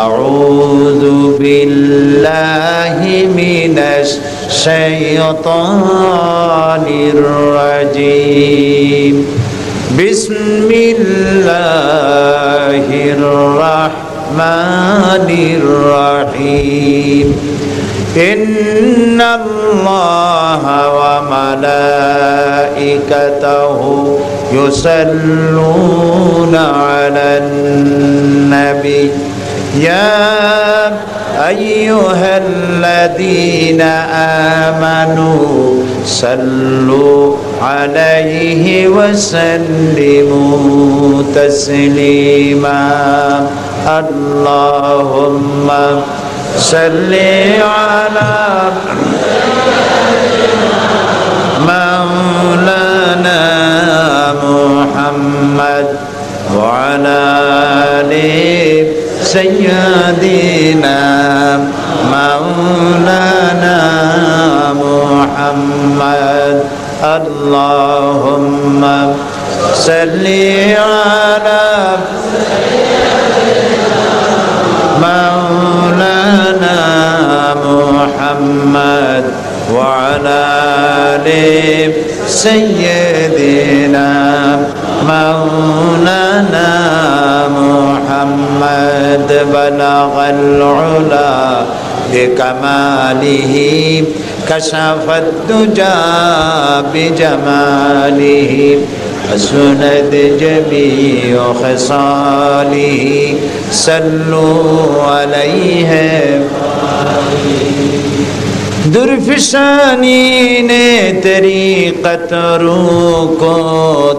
আউযু বিল্লাহি মিনাশ শাইতানির রাজিম। বিসমিল্লাহির রাহমানির রাহিম। ইন্নাল্লাহা ওয়া মালাইকাতাহু ইউসাল্লুনা আলান নাবী ইয়া আইয়ুহাল্লাযীনা আমানু সাল্লু আলাইহি ওয়া সাল্লিমু তাসলিমা। আল্লাহুম্মা সাল্লি আলা মাওলানা মুহাম্মদ ওয়া আলা আলি সাইয়্যিদিনা মাওলানা মুহাম্মদ। আল্লাহুম্মা সাল্লি আলা মাওলানা মুহাম্মদ ওয়া আলা আলি সাইয়্যিদিনা মাওলানা মুহাম্মদ। বালাগাল উলা বিকামালিহি কাশাফাদ দুজা বিজামালিহি حسنت جميع خصاله صلوا عليه। درفشانی نے تیری قطروں کو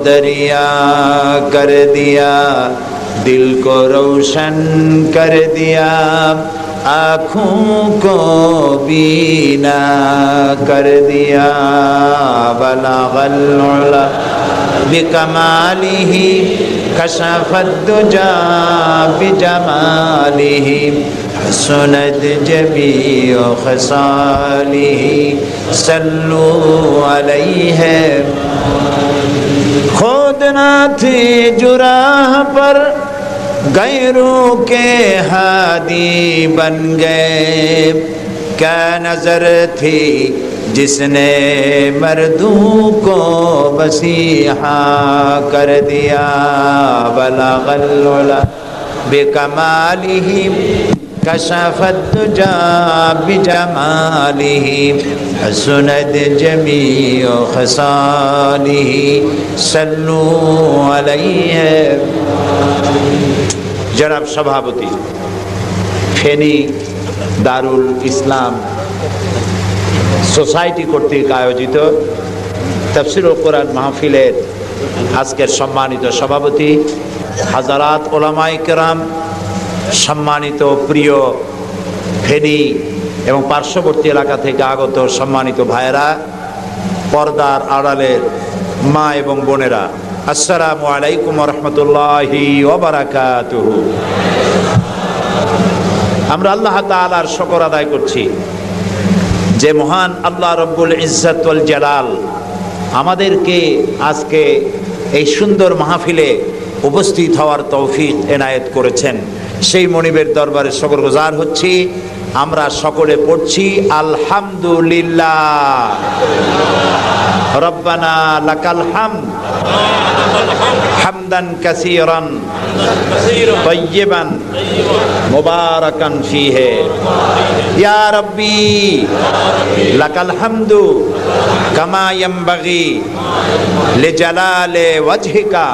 دریا کر دیا، دل کو روشن کر دیا، آँखों को बीना कर दिया। बलगल उला बिकमालिही कशफद दुजा बिजमालिही हसनत जमीउ खसालिही सल्लू अलैहि। खुद ना थी जुराह पर गैरों के हादी बन गए, क्या नजर थी जिसने मर्दों को मसीहा कर दिया। बलगल उला बिकमालिही कशफद दुजा बिजमालिही हसनत जमीउ खसालिही सल्लू अलैहि। जनाब सभापति, फेनी दारुल इस्लाम सोसाइटी কর্তৃক আয়োজিত তাফসীরুল কোরআন মাহফিলের আজকের সম্মানিত সভাপতি, হাজারাত ওলামায়ে কেরাম, সম্মানিত প্রিয় ফেনী এবং পার্শ্ববর্তী এলাকা থেকে আগত সম্মানিত ভাইয়েরা, পর্দার আড়ালের মা এবং বোনেরা, আসসালামু আলাইকুম ওয়া রাহমাতুল্লাহি ওয়া বারাকাতুহু। আমরা আল্লাহ তাআলার শুকর আদায় করছি যে মহান আল্লাহ রব্বুল ইজ্জত ওয়াল জালাল আমাদেরকে আজকে এই সুন্দর মাহফিলে উপস্থিত হওয়ার তৌফিক এনায়েত করেছেন। সেই মনিবের দরবারে শুকরগুজার হচ্ছি। আমরা সকলে পড়ছি আলহামদুলিল্লাহ। রব্বানা লাকাল হামদ হামদান কাসীরান তাইয়্যিবান মুবারাকান ফীহি ইয়া রাব্বি লাকাল হামদু কামা ইয়ানবাগি লিজালালি ওয়াজহিকা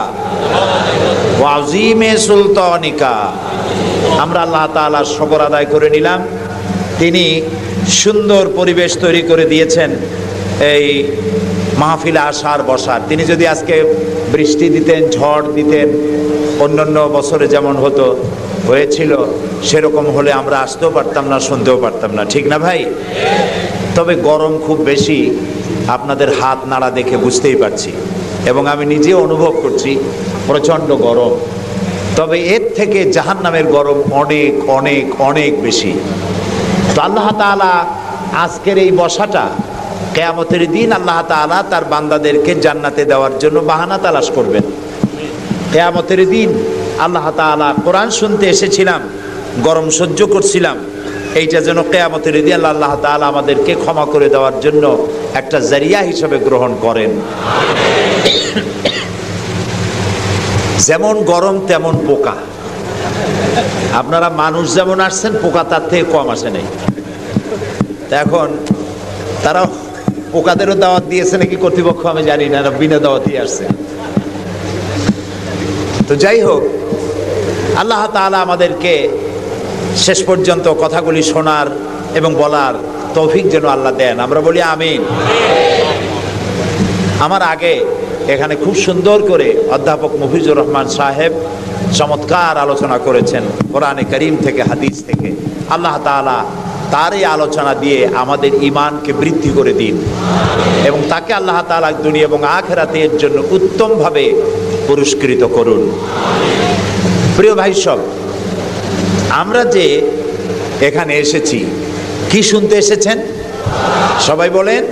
ওয়া আযীমি সুলতানিকা। আমরা আল্লাহ তাআলার শুকর আদায় করে নিলাম। তিনি সুন্দর পরিবেশ তৈরি করে দিয়েছেন এই মাহফিলে আসার বসার। তিনি যদি আজকে বৃষ্টি দিতেন, ঝড় দিতেন, অন্যান্য বছরে যেমন হয়েছিল সেরকম হলে আমরা আসতেও পারতাম না, শুনতেও পারতাম না, ঠিক না ভাই? তবে গরম খুব বেশি, আপনাদের হাত নাড়া দেখে বুঝতেই পারছি, এবং আমি নিজে অনুভব করছি প্রচণ্ড গরম। তবে এর থেকে জাহান্নামের গরম অনেক অনেক অনেক বেশি। তো আল্লাহ তাআলা আজকের এই বসাটা কিয়ামতের দিন আল্লাহ তাআলা তার বান্দাদেরকে জান্নাতে দেওয়ার জন্য বাহানা তালাশ করবেন। কিয়ামতের দিন আল্লাহ তাআলা কোরআন শুনতে এসেছিলাম, গরম সহ্য করছিলাম, এইটা যেন কিয়ামতের দিন আল্লাহ তাআলা আমাদেরকে ক্ষমা করে দেওয়ার জন্য একটা জারিয়া হিসেবে গ্রহণ করেন। যেমন গরম তেমন পোকা। আপনারা মানুষ যেমন আসছেন, পোকা তার থেকে কম আসে নাই। এখন তারা পোকাদেরও দাওয়াত দিয়েছে নাকি কর্তৃপক্ষ আমি জানি না, বিনা দাওয়াতই আসছে। তো যাই হোক, আল্লাহ তাআলা আমাদেরকে শেষ পর্যন্ত কথাগুলি শোনার এবং বলার তৌফিক যেন আল্লাহ দেন, আমরা বলি আমিন। আমার আগে এখানে খুব সুন্দর করে অধ্যাপক মফিজুর রহমান সাহেব চমৎকার আলোচনা করেছেন কোরআনে কারীম থেকে, হাদিস থেকে। আল্লাহ তাআলা তার এই আলোচনা দিয়ে আমাদের ঈমানকে বৃদ্ধি করে দিন এবং তাকে আল্লাহ তাআলা দুনিয়া এবং আখিরাতের জন্য উত্তমভাবে পুরস্কৃত করুন। প্রিয় ভাই সব, আমরা যে এখানে এসেছি, কি শুনতে এসেছেন? সবাই বলেন,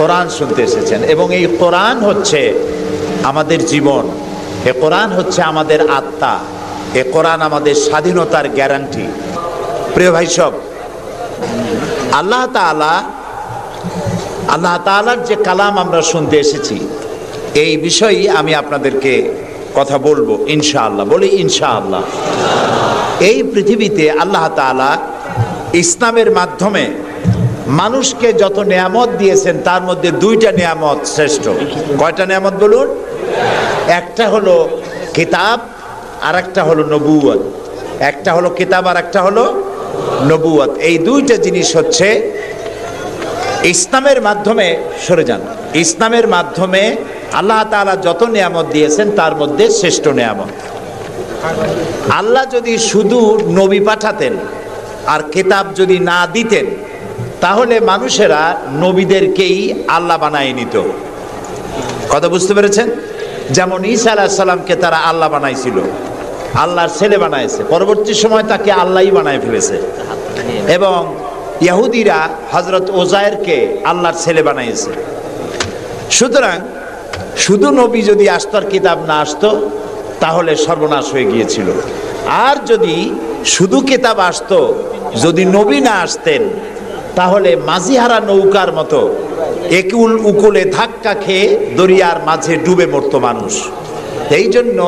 কোরআন শুনতে এসেছেন। এবং এই কোরআন হচ্ছে আমাদের জীবন, এ কোরআন হচ্ছে আমাদের আত্মা, এ কোরআন আমাদের স্বাধীনতার গ্যারান্টি। প্রিয় ভাই সব, আল্লাহ তাআলার যে কালাম আমরা শুনতে এসেছি, এই বিষয়ে আমি আপনাদেরকে কথা বলবো ইনশাআল্লাহ। বলি ইনশাআল্লাহ। এই পৃথিবীতে আল্লাহ তাআলা ইসলামের মাধ্যমে মানুষকে যত নিয়ামত দিয়েছেন, তার মধ্যে দুইটা নিয়ামত শ্রেষ্ঠ। কয়টা নিয়ামত বলুন? একটা হলো কিতাব, আর একটা হলো নবুয়ত। একটা হলো কিতাব, আর একটা হলো নবুয়ত। এই দুইটা জিনিস হচ্ছে ইসলামের মাধ্যমে, সরে যান, ইসলামের মাধ্যমে আল্লাহ তাআলা যত নিয়ামত দিয়েছেন তার মধ্যে শ্রেষ্ঠ নিয়ামত। আল্লাহ যদি শুধু নবী পাঠাতেন আর কিতাব যদি না দিতেন, তাহলে মানুষেরা নবীদেরকেই আল্লাহ বানায় নিত। কথা বুঝতে পেরেছেন? যেমন ঈসা আলাইহিস সালামকে তারা আল্লাহ বানাইছিল, আল্লাহর ছেলে বানাইছে, পরবর্তী সময় তাকে আল্লাহই বানায় ফেলেছে। এবং ইহুদিরা হযরত ওজায়েরকে আল্লাহর ছেলে বানাইছে। সুতরাং শুধু নবী যদি আসতো আর কিতাব না আসতো, তাহলে সর্বনাশ হয়ে গিয়েছিল। আর যদি শুধু কিতাব আসতো, যদি নবী না আসতেন, তাহলে মাঝিহারা নৌকার মতো একুল উকুলে ধাক্কা খেয়ে দরিয়ার মাঝে ডুবে মরতো মানুষ। এই জন্য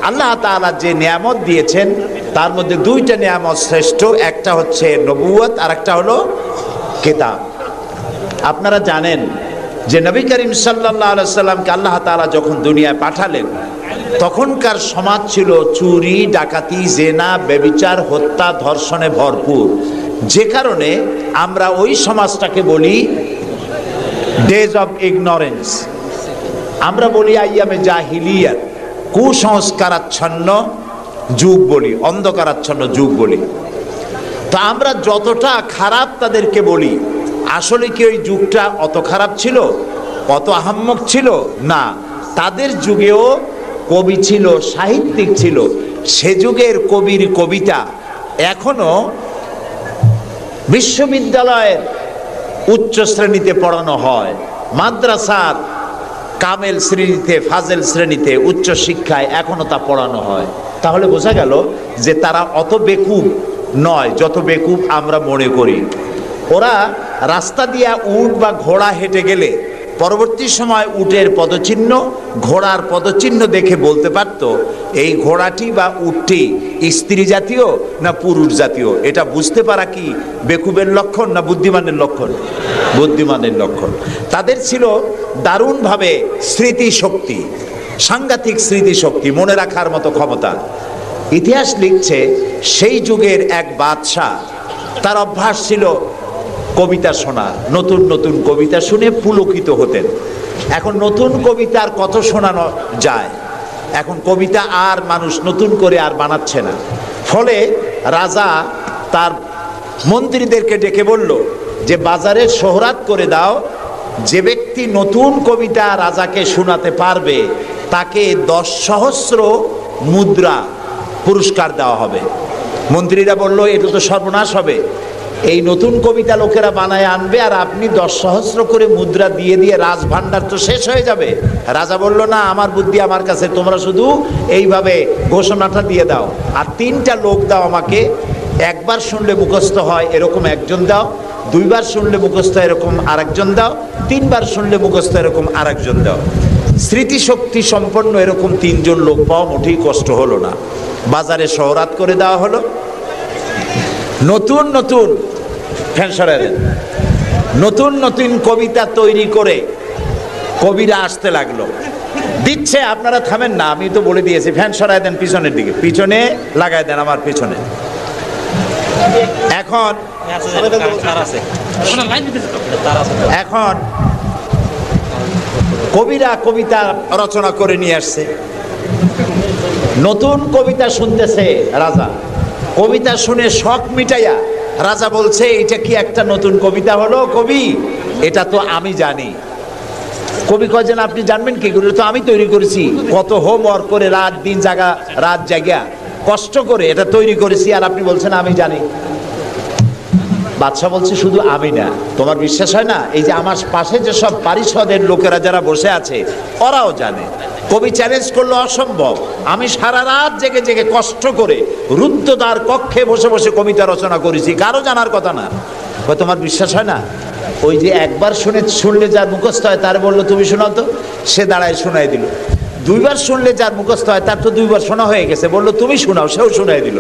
আল্লাহ তাআলা যে নিয়ামত দিয়েছেন, তার মধ্যে দুইটা নিয়ামত শ্রেষ্ঠ। একটা হচ্ছে নবুয়ত, আর একটা হলো কিতাব। আপনারা জানেন যে নবী করিম সাল্লাল্লাহু আলাইহি সাল্লামকে আল্লাহ তাআলা যখন দুনিয়ায় পাঠালেন, তখনকার সমাজ ছিল চুরি, ডাকাতি, জেনা, ব্যভিচার, হত্যা, ধর্ষণে ভরপুর। যে কারণে আমরা ওই সমাজটাকে বলি ডেজ অফ ইগনোরেন্স, আমরা বলি আইয়ামে জাহিলিয়াত, কুসংস্কারাচ্ছন্ন যুগ বলি, অন্ধকারাচ্ছন্ন যুগ বলি। তা আমরা যতটা খারাপ তাদেরকে বলি, আসলে কি ওই যুগটা অত খারাপ ছিল, অত আহাম্মক ছিল? না, তাদের যুগেও কবি ছিল, সাহিত্যিক ছিল। সে যুগের কবির কবিতা এখনো বিশ্ববিদ্যালয়ের উচ্চ শ্রেণীতে পড়ানো হয়, মাদ্রাসার কামেল শ্রেণীতে, ফাজেল শ্রেণীতে, উচ্চ শিক্ষায় এখনো তা পড়ানো হয়। তাহলে বোঝা গেল যে তারা অত বেকুব নয় যত বেকুব আমরা মনে করি। ওরা রাস্তা দিয়া উট বা ঘোড়া হেঁটে গেলে পরবর্তী সময় উটের পদচিহ্ন, ঘোড়ার পদচিহ্ন দেখে বলতে পারত এই ঘোড়াটি বা উটটি স্ত্রী জাতীয় না পুরুষ জাতীয়। এটা বুঝতে পারা কি বেকুবের লক্ষণ না বুদ্ধিমানের লক্ষণ? বুদ্ধিমানের লক্ষণ। তাদের ছিল দারুণভাবে স্মৃতিশক্তি, সাংঘাতিক স্মৃতিশক্তি, মনে রাখার মতো ক্ষমতা। ইতিহাস লিখছে সেই যুগের এক বাদশাহ, তার অভ্যাস ছিল কবিতা শোনা, নতুন নতুন কবিতা শুনে পুলকিত হতেন। এখন নতুন কবিতার কত শোনানো যায়, এখন কবিতা আর মানুষ নতুন করে আর বানাচ্ছে না। ফলে রাজা তার মন্ত্রীদেরকে ডেকে বলল যে বাজারে শোহরাত করে দাও, যে ব্যক্তি নতুন কবিতা রাজাকে শোনাতে পারবে তাকে 10 সহস্র মুদ্রা পুরস্কার দেওয়া হবে। মন্ত্রীরা বলল এটা তো সর্বনাশ হবে, এই নতুন কবিতা লোকেরা বানায় আনবে, আর আপনি 10 সহস্র করে মুদ্রা দিয়ে দিয়ে রাজভাণ্ডার তো শেষ হয়ে যাবে। রাজা বলল, না, আমার বুদ্ধি আমার কাছে, তোমরা শুধু এইভাবে ঘোষণাটা দিয়ে দাও, আর 3টা লোক দাও আমাকে, একবার শুনলে মুখস্থ হয় এরকম একজন দাও, 2বার শুনলে মুখস্থ এরকম আরেকজন দাও, 3বার শুনলে মুখস্থ এরকম আরেকজন দাও। স্মৃতিশক্তি সম্পন্ন এরকম 3 জন লোক পাওয়া মোটেই কষ্ট হলো না। বাজারে শহরাত করে দেওয়া হলো। নতুন নতুন নতুন নতুন কবিতা তৈরি করে কবিরা আসতে লাগলো, দিচ্ছে। আপনারা থামেন না, আমি তো বলে দিয়েছি, ফ্যান সরাই দেন পিছনের দিকে, পিছনে লাগাই দেন আমার পিছনে। এখন কবিরা কবিতা রচনা করে নিয়ে আসছে, নতুন কবিতা শুনতেছে রাজা। কবিতা শুনে শখ মিটাইয়া রাজা বলছে, এটা কি একটা নতুন কবিতা হলো কবি? এটা তো আমি জানি। কবি কয়েছেন, আপনি জানবেন কি করে? তো আমি তৈরি করেছি, কত হোমওয়ার্ক করে রাত জাগা কষ্ট করে এটা তৈরি করেছি, আর আপনি বলছেন আমি জানি। বাদশা বলছে, শুধু আমি না, তোমার বিশ্বাস হয় না? এই যে আমার পাশে যেসব পারিষদের লোকেরা যারা বসে আছে ওরাও জানে। কবি চ্যালেঞ্জ করলো, অসম্ভব, আমি সারা রাত জেগে জেগে কষ্ট করে রুদ্ধদ্বার কক্ষে বসে বসে কবিতা রচনা করেছি, কারো জানার কথা না। তোমার বিশ্বাস হয় না? ওই যে একবার শুনলে যার মুখস্থ হয় তার বললো, তুমি শোনাও তো। সে দাঁড়ায় শোনাই দিল। 2বার শুনলে যার মুখস্থ হয় তার তো 2বার শোনা হয়ে গেছে, বললো তুমি শোনাও, সেও শোনাই দিল।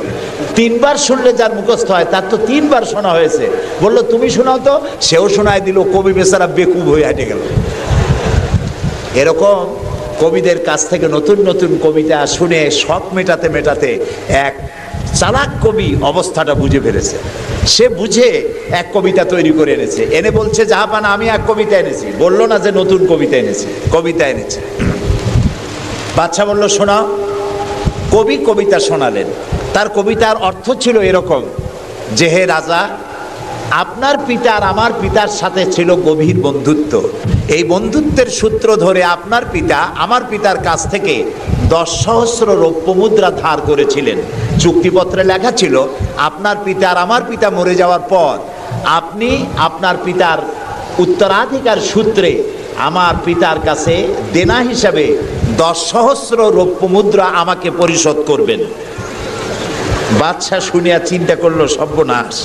3বার শুনলে যার মুখস্থ হয় তার তো 3বার শোনা হয়েছে, বললো তুমি শোনাও তো, সেও শোনাই দিল। কবি বেচারা বেকুব হয়ে হেঁটে গেল। এরকম কবিদের কাছ থেকে নতুন নতুন কবিতা শুনে শখ মেটাতে মেটাতে এক চালাক কবি অবস্থাটা বুঝে ফেলেছে। সে বুঝে এক কবিতা তৈরি করে এনেছে, এনে বলছে, জাহাপানা আমি এক কবিতা এনেছি। বললো না যে নতুন কবিতা এনেছি, কবিতা এনেছে। বাদশা বলল, শোনাও। কবি কবিতা শোনালেন। তার কবিতার অর্থ ছিল এরকম যে, হে রাজা, আপনার পিতা আর আমার পিতার সাথে ছিল গভীর বন্ধুত্ব। এই বন্ধুত্বের সূত্র ধরে আপনার পিতা আমার পিতার কাছ থেকে 10 সহস্র রৌপ্য মুদ্রা ধার করেছিলেন। চুক্তিপত্রে লেখা ছিল, আপনার পিতা আর আমার পিতা মরে যাওয়ার পর আপনি আপনার পিতার উত্তরাধিকার সূত্রে আমার পিতার কাছে দেনা হিসাবে 10 সহস্র রৌপ্য মুদ্রা আমাকে পরিশোধ করবেন। বাদশা শুনিয়া চিন্তা করলো, সর্বনাশ,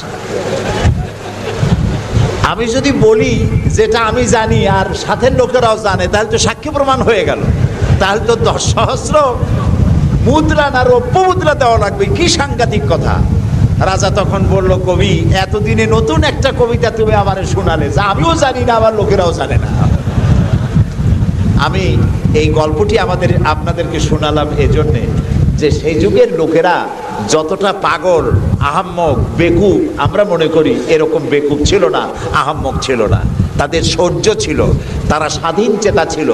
আমি যদি বলি যেটা আমি জানি আর সাথের লোকেরাও জানে, তাহলে তো সাক্ষী প্রমাণ হয়ে গেল, তাহলে তো 10 সহস্র মুদ্রা না রৌপ্য মুদ্রা দেওয়া লাগবে। কি সাংঘাতিক কথা! রাজা তখন বলল, কবি, এতদিনে নতুন একটা কবিতা তুমি আমারে শোনালে, যা আমিও জানি না, আমার লোকেরাও জানে না। আমি এই গল্পটি আপনাদেরকে শোনালাম এজন্যে যে সেই যুগের লোকেরা যতটা পাগল, আহাম্মক, বেকুব আমরা মনে করি, এরকম বেকুব ছিল না, আহাম্মক ছিল না। তাদের শৌর্য ছিল, তারা স্বাধীন চেতা ছিল,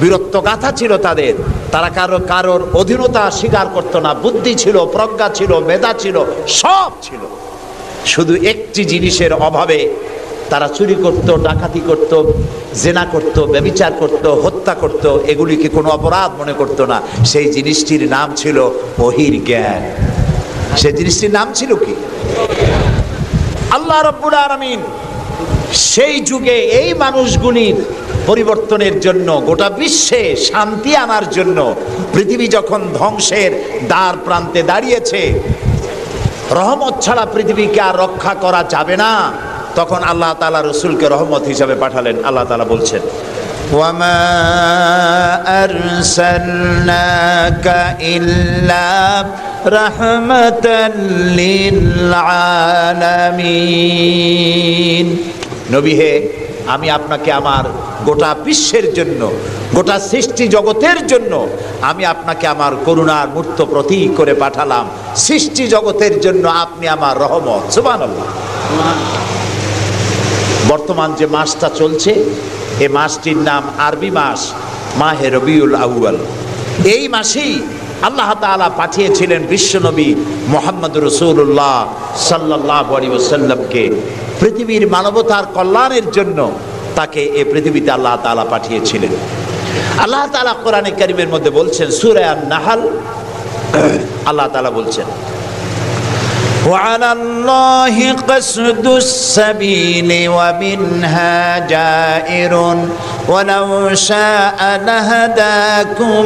বীরত্বগাথা ছিল তাদের। তারা কারোর অধীনতা স্বীকার করতো না। বুদ্ধি ছিল, প্রজ্ঞা ছিল, মেধা ছিল, সব ছিল। শুধু একটি জিনিসের অভাবে তারা চুরি করত, ডাকাতি করত, জেনা করত, ব্যভিচার করত, হত্যা করত, এগুলিকে কোনো অপরাধ মনে করত না। সেই জিনিসটির নাম ছিল ওহীর জ্ঞান। সেই জিনিসটির নাম ছিল কি? আল্লাহ রাব্বুল আলামিন সেই যুগে এই মানুষগুলির পরিবর্তনের জন্য, গোটা বিশ্বে শান্তি আনার জন্য, পৃথিবী যখন ধ্বংসের দ্বার প্রান্তে দাঁড়িয়েছে, রহমত ছাড়া পৃথিবীকে আর রক্ষা করা যাবে না, তখন আল্লাহ তাআলা রাসূলকে রহমত হিসাবে পাঠালেন। আল্লাহ তাআলা বলছেন, ওয়ামা আরসালনাকা ইল্লা রাহমাতাল লিল আলামিন। নবী হে, আমি আপনাকে আমার গোটা বিশ্বের জন্য, গোটা সৃষ্টি জগতের জন্য আমি আপনাকে আমার করুণার মূর্ত প্রতীক করে পাঠালাম। সৃষ্টি জগতের জন্য আপনি আমার রহমত। সুবহানাল্লাহ। বর্তমান যে মাসটা চলছে, এই মাসটির নাম আরবি মাস মাহে রবিউল আউয়াল। এই মাসেই আল্লাহ তাআলা পাঠিয়েছিলেন বিশ্বনবী মুহাম্মদুর রাসূলুল্লাহ সাল্লাল্লাহু আলাইহি ওয়াসাল্লামকে। পৃথিবীর মানবতার কল্যাণের জন্য তাকে এই পৃথিবীতে আল্লাহ তাআলা পাঠিয়েছিলেন। আল্লাহ তাআলা কোরআনে কারীমের মধ্যে বলছেন, সূরা আন-নাহল, আল্লাহ তাআলা বলছেন, وعلى الله قصد السبيل ومنها جائر ولو شاء لهداكم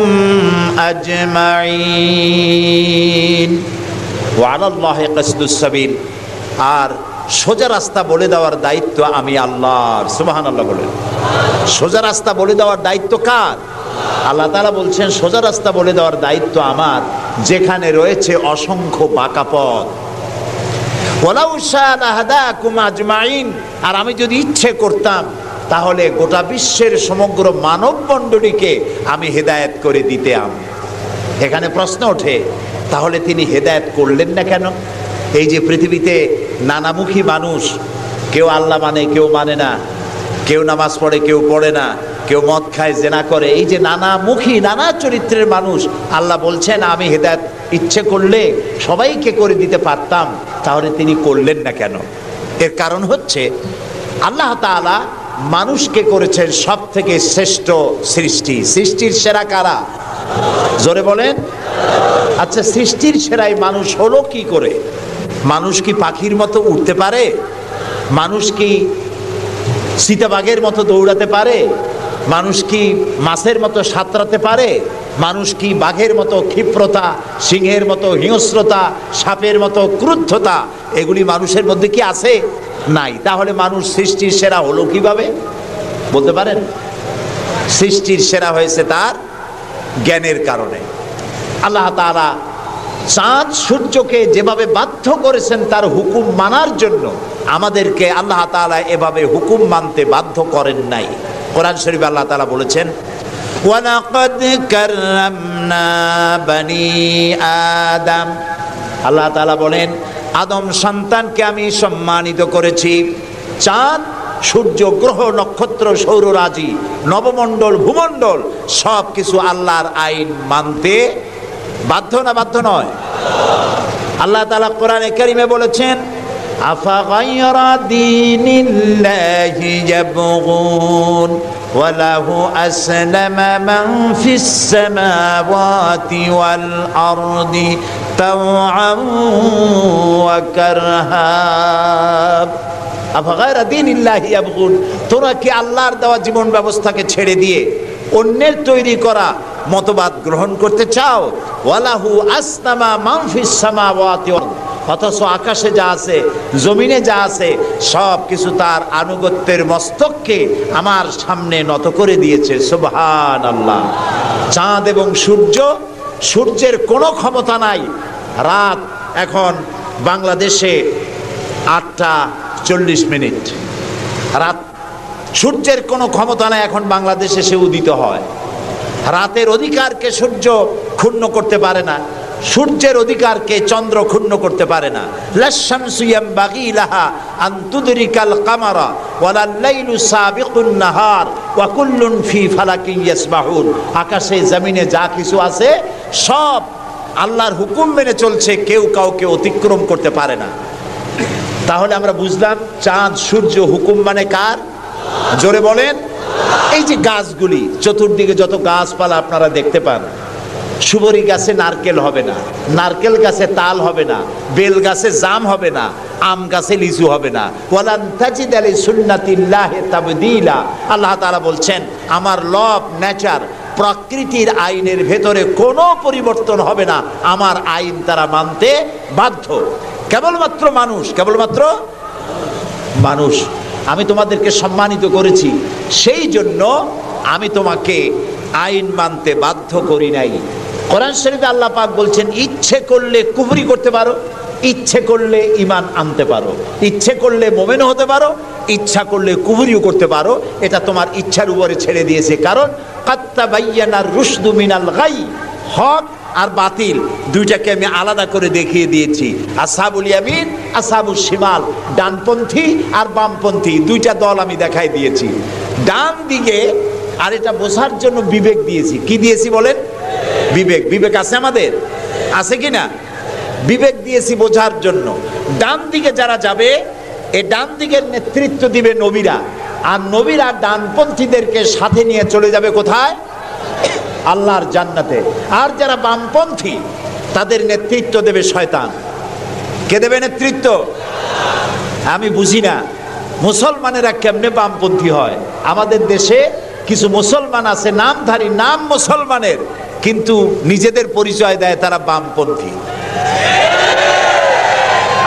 أجمعين وعلى الله قصد السبيل আর সোজা রাস্তা বলে দেওয়ার দায়িত্ব আমি আল্লাহর। সুবহানাল্লাহ বলেন। সোজা রাস্তা বলে দেওয়ার দায়িত্ব কার? আল্লাহ তাআলা বলছেন সোজা রাস্তা বলে দেওয়ার দায়িত্ব আমার, যেখানে রয়েছে অসংখ্য বাঁকা পথ। ওয়ালাউ শাআ লাহাদাকুম আজমাইন, আর আমি যদি ইচ্ছে করতাম তাহলে গোটা বিশ্বের সমগ্র মানব মণ্ডলীকে আমি হেদায়েত করে দিতাম। এখানে প্রশ্ন ওঠে, তাহলে তিনি হেদায়েত করলেন না কেন? এই যে পৃথিবীতে নানামুখী মানুষ, কেউ আল্লাহ মানে কেউ মানে না, কেউ নামাজ পড়ে কেউ পড়ে না, কেউ মদ খায় জেনা করে, এই যে নানামুখী নানা চরিত্রের মানুষ, আল্লাহ বলছেন আমি হেদায়েত ইচ্ছে করলে সবাইকে করে দিতে পারতাম, তাহলে তিনি করলেন না কেন? এর কারণ হচ্ছে আল্লাহ তাআলা মানুষকে করেছেন সব থেকে শ্রেষ্ঠ সৃষ্টি। সৃষ্টির সেরা কারা? জোরে বলেন। আচ্ছা, সৃষ্টির সেরাই মানুষ হলো কি করে? মানুষ কি পাখির মতো উড়তে পারে? মানুষ কি চিতাবাঘের মতো দৌড়াতে পারে? মানুষ কি মাছের মতো সাঁতরাতে পারে? মানুষ কি বাঘের মতো ক্ষিপ্রতা, সিংহের মতো হিংস্রতা, সাপের মতো ক্রুদ্ধতা এগুলি মানুষের মধ্যে কি আছে? নাই। তাহলে মানুষ সৃষ্টির সেরা হলো কিভাবে বলতে পারেন? সৃষ্টির সেরা হয়েছে তার জ্ঞানের কারণে। আল্লাহ তাআলা চাঁদ সূর্যকে যেভাবে বাধ্য করেছেন তার হুকুম মানার জন্য, আমাদেরকে আল্লাহ তাআলা এভাবে হুকুম মানতে বাধ্য করেন নাই। কোরআন শরীফে আল্লাহ তাআলা বলেছেন ওয়ালাকাদ কাররামনা বানি আদম, আল্লাহ তাআলা বলেন আদম সন্তানকে আমি সম্মানিত করেছি। চাঁদ, সূর্য, গ্রহ, নক্ষত্র, সৌররাজি, নবমণ্ডল, ভূমণ্ডল সব কিছু আল্লাহর আইন মানতে বাধ্য না বাধ্য নয়? আল্লাহ তাআলা কোরআনে কারীমে বলেছেন আফাগায়রা দীনিল্লাহি ইয়াবগুন ওয়া লাহু আসলামা মান ফিস সামাওয়াতি ওয়াল আরদি তাওআন ওয়া কারহা। আফাগায়রা দীনিল্লাহি ইয়াবগুন, তোরা কি আল্লাহর দেওয়া জীবন ব্যবস্থাকে ছেড়ে দিয়ে অন্যের তৈরি করা মতবাদ গ্রহণ করতে চাও? ওয়ালাহু আসলামা মান ফিস সামাওয়াতি ওয়াল, অথচ আকাশে যা আছে জমিনে যা আছে সব কিছু তার আনুগত্যের মস্তককে আমার সামনে নত করে দিয়েছে। সুবহানাল্লাহ। চাঁদ এবং সূর্য, সূর্যের কোনো ক্ষমতা নাই। রাত এখন বাংলাদেশে 8:40, রাত, সূর্যের কোনো ক্ষমতা নাই এখন বাংলাদেশে সে উদিত হয়। রাতের অধিকারকে সূর্য ক্ষুণ্ণ করতে পারে না, সূর্যের অধিকারকে চন্দ্র ক্ষুণ্ণ করতে পারে না। লাশ-শামসু ইয়ামবাগি লাহা আন তুদরিকাল কামারা ওয়ালাল লাইলু সাবিকুন নাহার ওয়া কুল্লুন ফি ফালাকিন ইয়াসবাহুন। আকাশে জমিনে যা কিছু আছে সব আল্লাহর হুকুম মেনে চলছে, কেউ কাউকে অতিক্রম করতে পারে না। তাহলে আমরা বুঝলাম চাঁদ সূর্য হুকুম মানে কার? জোরে বলেন। এই যে গাছগুলি, চতুর্দিকে যত গাছপালা আপনারা দেখতে পান, সুবরি গাছে নারকেল হবে না, নারকেল গাছে তাল হবে না, বেল গাছে জাম হবে না, আম গাছে লিচু হবে না। ওয়ালান তাজিদা লিসুন্নাতিল্লাহি তাবদীলা। আল্লাহ তাআলা বলছেন আমার লব নেচার, প্রকৃতির আইনের ভেতরে কোনো পরিবর্তন হবে না, আমার আইন তারা মানতে বাধ্য। কেবলমাত্র মানুষ, কেবলমাত্র মানুষ। আমি তোমাদেরকে সম্মানিত করেছি, সেই জন্য আমি তোমাকে আইন মানতে বাধ্য করি নাই। কোরআন শরীফে আল্লাহ পাক বলছেন ইচ্ছে করলে কুফরি করতে পারো, ইচ্ছে করলে ঈমান আনতে পারো, ইচ্ছে করলে মুমিন হতে পারো, ইচ্ছা করলে কুফরিও করতে পারো। এটা তোমার ইচ্ছার উপরে ছেড়ে দিয়েছে। কারণ কাদ তাবায়্যানার রুশদু মিনাল গাই, হক আর বাতিল দুইটাকে আমি আলাদা করে দেখিয়ে দিয়েছি। আসহাবুল ইয়ামিন, আসহাবুশ শিমাল, ডানপন্থী আর বামপন্থী দুইটা দল আমি দেখাই দিয়েছি। ডান দিকে, আর এটা বোঝার জন্য বিবেক দিয়েছি। কি দিয়েছি বলেন? বিবেক। বিবেক আছে আমাদের? আছে কি না? বিবেক দিয়েছি বোঝার জন্য। ডান দিকে যারা যাবে, এই ডান দিকের নেতৃত্ব দিবে নবীরা, আর নবীরা ডানপন্থীদেরকে সাথে নিয়ে চলে যাবে কোথায়? আল্লাহর জান্নাতে। আর যারা বামপন্থী তাদের নেতৃত্ব দেবে শয়তান। কে দেবে নেতৃত্ব? আমি বুঝি না মুসলমানেরা কেমনে বামপন্থী হয়। আমাদের দেশে কিছু মুসলমান আছে নামধারী, নাম মুসলমানের, কিন্তু নিজেদের পরিচয় দেয় তারা বামপন্থী।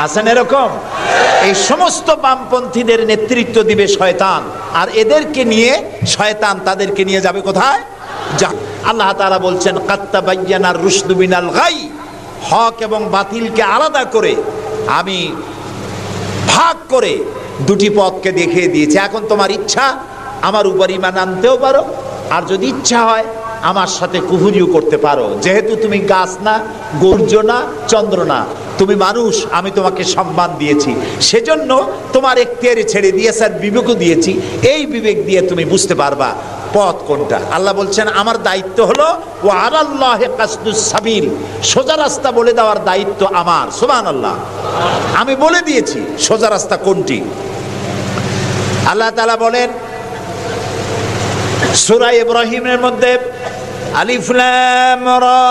আছেন এরকম? এই সমস্ত বামপন্থীদের নেতৃত্ব দিবে শয়তান, আর এদেরকে নিয়ে শয়তান তাদেরকে নিয়ে যাবে কোথায়? আল্লাহ তাআলা বলছেন কাত্তাবায়্যানার রুশদু মিনাল গাই, হক এবং বাতিলকে আলাদা করে আমি ভাগ করে দুটি পথকে দেখিয়ে দিয়েছি। এখন তোমার ইচ্ছা আমার উপর ঈমান আনতেও পারো, আর যদি ইচ্ছা হয় আমার সাথে কুফরিও করতে পারো। যেহেতু তুমি গাছ না, সূর্য না, চন্দ্র না, তুমি মানুষ, আমি তোমাকে সম্মান দিয়েছি, সেজন্য তোমার এখতিয়ারে ছেড়ে দিয়েছি আর বিবেকও দিয়েছি। এই বিবেক দিয়ে তুমি বুঝতে পারবা পথ কোনটা। আল্লাহ বলছেন আমার দায়িত্ব হলো ওয়া আলাল্লাহি কাসদুস সাবিল, সোজা রাস্তা বলে দেওয়ার দায়িত্ব আমার। সুবহানাল্লাহ, আমি বলে দিয়েছি সোজা রাস্তা কোনটি। আল্লাহ তাআলা বলেন সূরা ইব্রাহিমের মধ্যে আলিফ লাম রা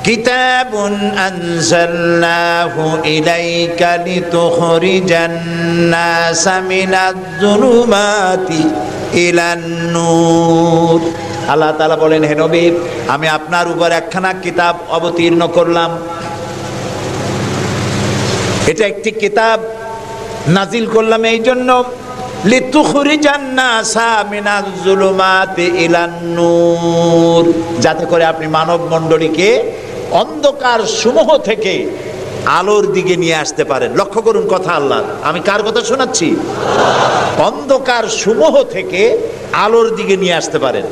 কিতাবুন আনজালনাহু ইলাইকা লিতুখরিজান নাসা মিনাজ যুলুমাতি ইলান নূর। আল্লাহ তাআলা বলেন হে নবী, আমি আপনার উপর একখানা কিতাব অবতীর্ণ করলাম। এটা একটি কিতাব নাজিল করলাম এই জন্য লিতুখরিজান নাসা মিনাজ যুলুমাতি ইলান নূর, যাতে করে আপনি মানব মণ্ডলীকে অন্ধকার সমূহ থেকে আলোর দিকে নিয়ে আসতে পারেন। লক্ষ্য করুন কথা আল্লাহ, আমি কার কথা শোনাচ্ছি? অন্ধকার সমূহ থেকে আলোর দিকে নিয়ে আসতে পারেন।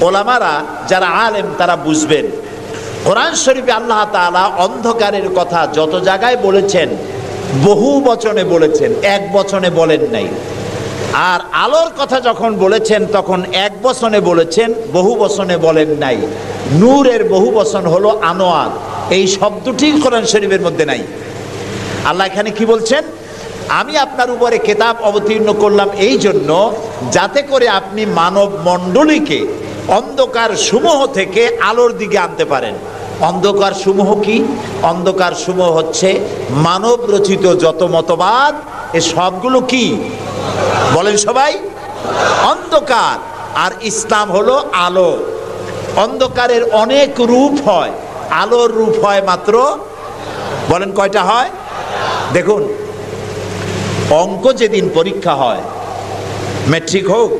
ওলামারা যারা আলেম তারা বুঝবেন, কোরআন শরীফে আল্লাহ তাআলা অন্ধকারের কথা যত জায়গায় বলেছেন বহু বচনে বলেছেন, এক বচনে বলেন নাই। আর আলোর কথা যখন বলেছেন তখন এক বচনে বলেছেন, বহু বচনে বলেন নাই। নূরের বহু বচন হলো আনোয়ার, এই শব্দটি কোরআন শরীফের মধ্যে নাই। আল্লাহ এখানে কি বলছেন? আমি আপনার উপরে কিতাব অবতীর্ণ করলাম এই জন্য যাতে করে আপনি মানব মণ্ডলীকে অন্ধকার সমূহ থেকে আলোর দিকে আনতে পারেন। অন্ধকার সমূহ কি? অন্ধকার সমূহ হচ্ছে মানব রচিত যত মতবাদ, এ সবগুলো কি বলেন সবাই? অন্ধকার। আর ইসলাম হলো আলো। অন্ধকারের অনেক রূপ হয়, আলোর রূপ হয় মাত্র, বলেন কয়টা হয়? দেখুন, অঙ্ক যেদিন পরীক্ষা হয়, ম্যাট্রিক হোক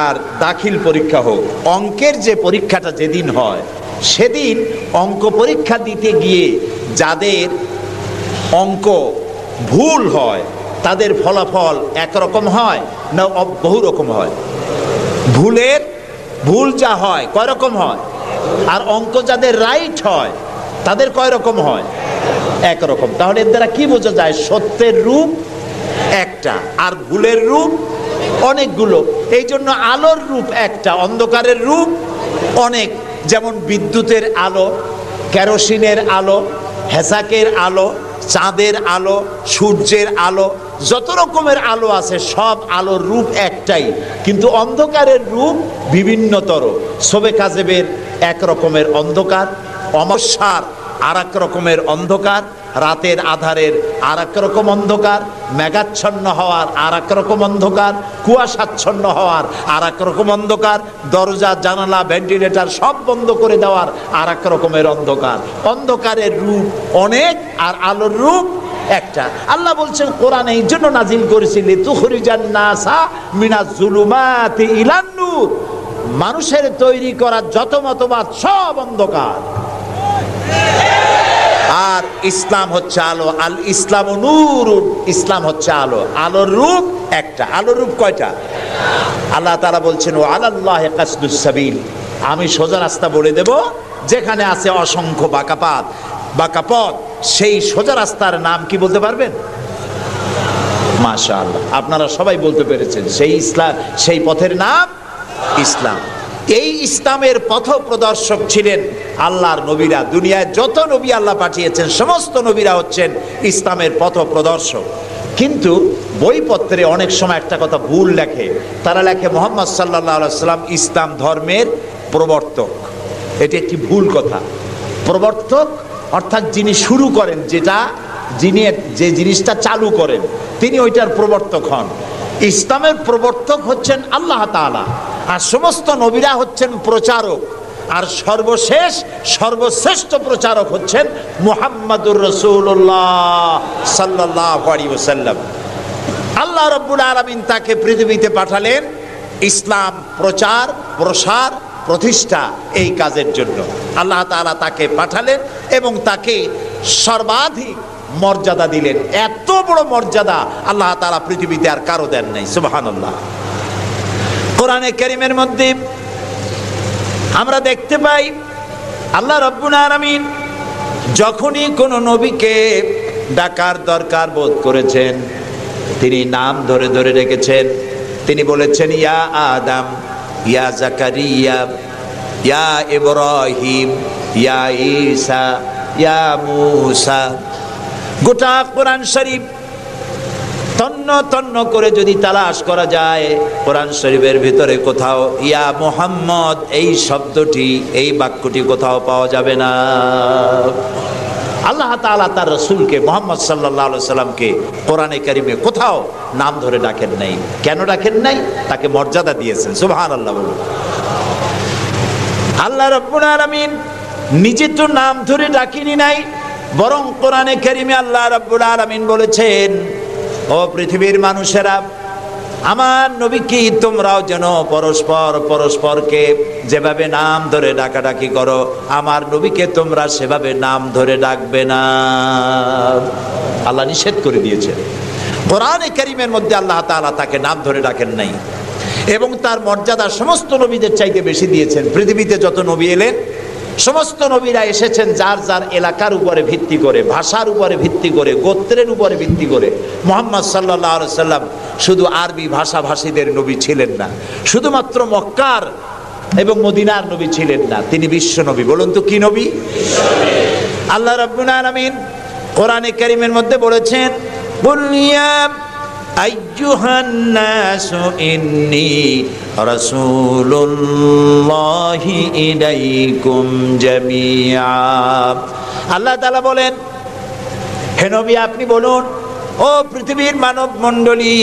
আর দাখিল পরীক্ষা হোক, অঙ্কের যে পরীক্ষাটা যেদিন হয় সেদিন অঙ্ক পরীক্ষা দিতে গিয়ে যাদের অঙ্ক ভুল হয় তাদের ফলাফল একরকম হয় না বহু রকম হয়? ভুল যা হয় কয় রকম হয়, আর অঙ্ক যাদের রাইট হয় তাদের কয় রকম হয়? একরকম। তাহলে এর দ্বারা কি বোঝা যায়? সত্যের রূপ একটা আর ভুলের রূপ অনেকগুলো। এই জন্য আলোর রূপ একটা, অন্ধকারের রূপ অনেক। যেমন বিদ্যুতের আলো, কেরোসিনের আলো, হেসাকের আলো, চাঁদের আলো, সূর্যের আলো, যত রকমের আলো আছে সব আলোর রূপ একটাই, কিন্তু অন্ধকারের রূপ বিভিন্নতর। শবে কাজেবের এক রকমের অন্ধকার, অমাবস্যার আর এক রকমের অন্ধকার, রাতের আধারের আর এক রকম অন্ধকার, মেঘাচ্ছন্ন হওয়ার আর এক রকম অন্ধকার, কুয়াশাচ্ছন্ন হওয়ার আর এক রকম অন্ধকার, দরজা জানালা ভেন্টিলেটর সব বন্ধ করে দেওয়ার আর এক রকমের অন্ধকার। অন্ধকারের রূপ অনেক আর আলোর রূপ একটা। আল্লাহ বলছেন কোরআনে এই জন্য নাজিল করেছি লিতুখরিজান নাসা মিনাজ যুলুমাতি ইলান নূর, মানুষের তৈরি করা যত মতবাদ সব অন্ধকার, আর ইসলাম হচ্ছে আলো। আল ইসলাম নূর, ইসলাম হচ্ছে আলো। আলোর রূপ একটা। আলোর রূপ কয়টা? আল্লাহ তাআলা বলছেন ওয়া আলাল্লাহি কাসদুস সাবিল, আমি সোজা রাস্তা বলে দেব, যেখানে আছে অসংখ্য বাঁকা পথ, সেই সোজা রাস্তার নাম কি বলতে পারবেন? মাশাআল্লাহ, আপনারা সবাই বলতে পেরেছেন। সেই ইসলাম, সেই পথের নাম ইসলাম। এই ইসলামের পথ প্রদর্শক ছিলেন আল্লাহর নবীরা। দুনিয়ায় যত নবী আল্লাহ পাঠিয়েছেন সমস্ত নবীরা হচ্ছেন ইসলামের পথ প্রদর্শক। কিন্তু বইপত্রে অনেক সময় একটা কথা ভুল লেখে, তারা লেখে মুহাম্মদ সাল্লাল্লাহু আলাইহি সাল্লাম ইসলাম ধর্মের প্রবর্তক। এটি একটি ভুল কথা। প্রবর্তক অর্থাৎ যিনি শুরু করেন, যেটা যিনি যে জিনিসটা চালু করেন তিনি ওইটার প্রবর্তক হন। ইসলামের প্রবর্তক হচ্ছেন আল্লাহ তাআলা, আর সমস্ত নবীরা হচ্ছেন প্রচারক, আর সর্বশেষ সর্বশ্রেষ্ঠ প্রচারক হচ্ছেন মুহাম্মাদুর রাসূলুল্লাহ সাল্লাল্লাহু আলাইহি ওয়াসাল্লাম। আল্লাহ রাব্বুল আলামিন তাকে পৃথিবীতে পাঠালেন ইসলাম প্রচার, প্রসার, প্রতিষ্ঠা এই কাজের জন্য। আল্লাহ তাআলা তাকে পাঠালেন এবং তাকে সর্বাধিক মর্যাদা দিলেন। এত বড় মর্যাদা আল্লাহ তাআলা পৃথিবীতে আর কারো দেন নাই। সুবহানাল্লাহ। কোরআনে কারীমের মধ্যে আমরা দেখতে পাই আল্লাহ রাব্বুল আলামিন যখনই কোনো নবীকে ডাকার দরকার বোধ করেছেন তিনি নাম ধরে ধরে ডেকেছেন। তিনি বলেছেন ইয়া আদম, ইয়া জাকারিয়া, ইয়া ইব্রাহিম, ইয়া ঈসা, ইয়া মূসা। গোটা কোরআন শরীফ তন্ন তন্ন করে যদি তালাশ করা যায় কোরআন শরীফের ভিতরে কোথাও ইয়া মুহাম্মদ এই শব্দটি, এই বাক্যটি কোথাও পাওয়া যাবে না। আল্লাহ তাআলা তার রাসূলকে মুহাম্মদ সাল্লাল্লাহু আলাইহি সাল্লামকে কোরআনে কারীমে কোথাও নাম ধরে ডাকেন নাই। কেন ডাকেন নাই? তাকে মর্যাদা দিয়েছেন। সুবহানাল্লাহ বলুন। আল্লাহ রাব্বুল আলামিন নিজে তো নাম ধরে ডাকেনি নাই, বরং কোরআনে কারীমে আল্লাহ রাব্বুল আলামিন বলেছেন ও পৃথিবীর মানুষেরা, আমার নবীকে তোমরাও যেন পরস্পর পরস্পরকে যেভাবে নাম ধরে ডাকাডাকি করো আমার নবীকে তোমরা সেভাবে নাম ধরে ডাকবে না। আল্লাহ নিষেধ করে দিয়েছেন। কোরআনে কারীমের মধ্যে আল্লাহ তাআলা তাকে নাম ধরে ডাকেন নাই এবং তার মর্যাদা সমস্ত নবীদের চাইতে বেশি দিয়েছেন। পৃথিবীতে যত নবী এলেন সমস্ত নবীরা এসেছেন যার যার এলাকার উপরে ভিত্তি করে, ভাষার উপরে ভিত্তি করে, গোত্রের উপরে ভিত্তি করে। মুহাম্মদ সাল্লাল্লাহু আলাইহি সাল্লাম শুধু আরবি ভাষাভাষীদের নবী ছিলেন না, শুধুমাত্র মক্কার এবং মদিনার নবী ছিলেন না, তিনি বিশ্ব নবী। বলুন তো কি নবী? আল্লাহ রাব্বুল আলামিন কোরআনে কারীমের মধ্যে বলেছেন কুল ইয়া আইয়ুহান নাসু ইন্নী রাসূলুল্লাহি ইলাইকুম জামিআ। আল্লাহ তাআলা বলেন হে নবী আপনি বলুন ও পৃথিবীর মানব মণ্ডলী,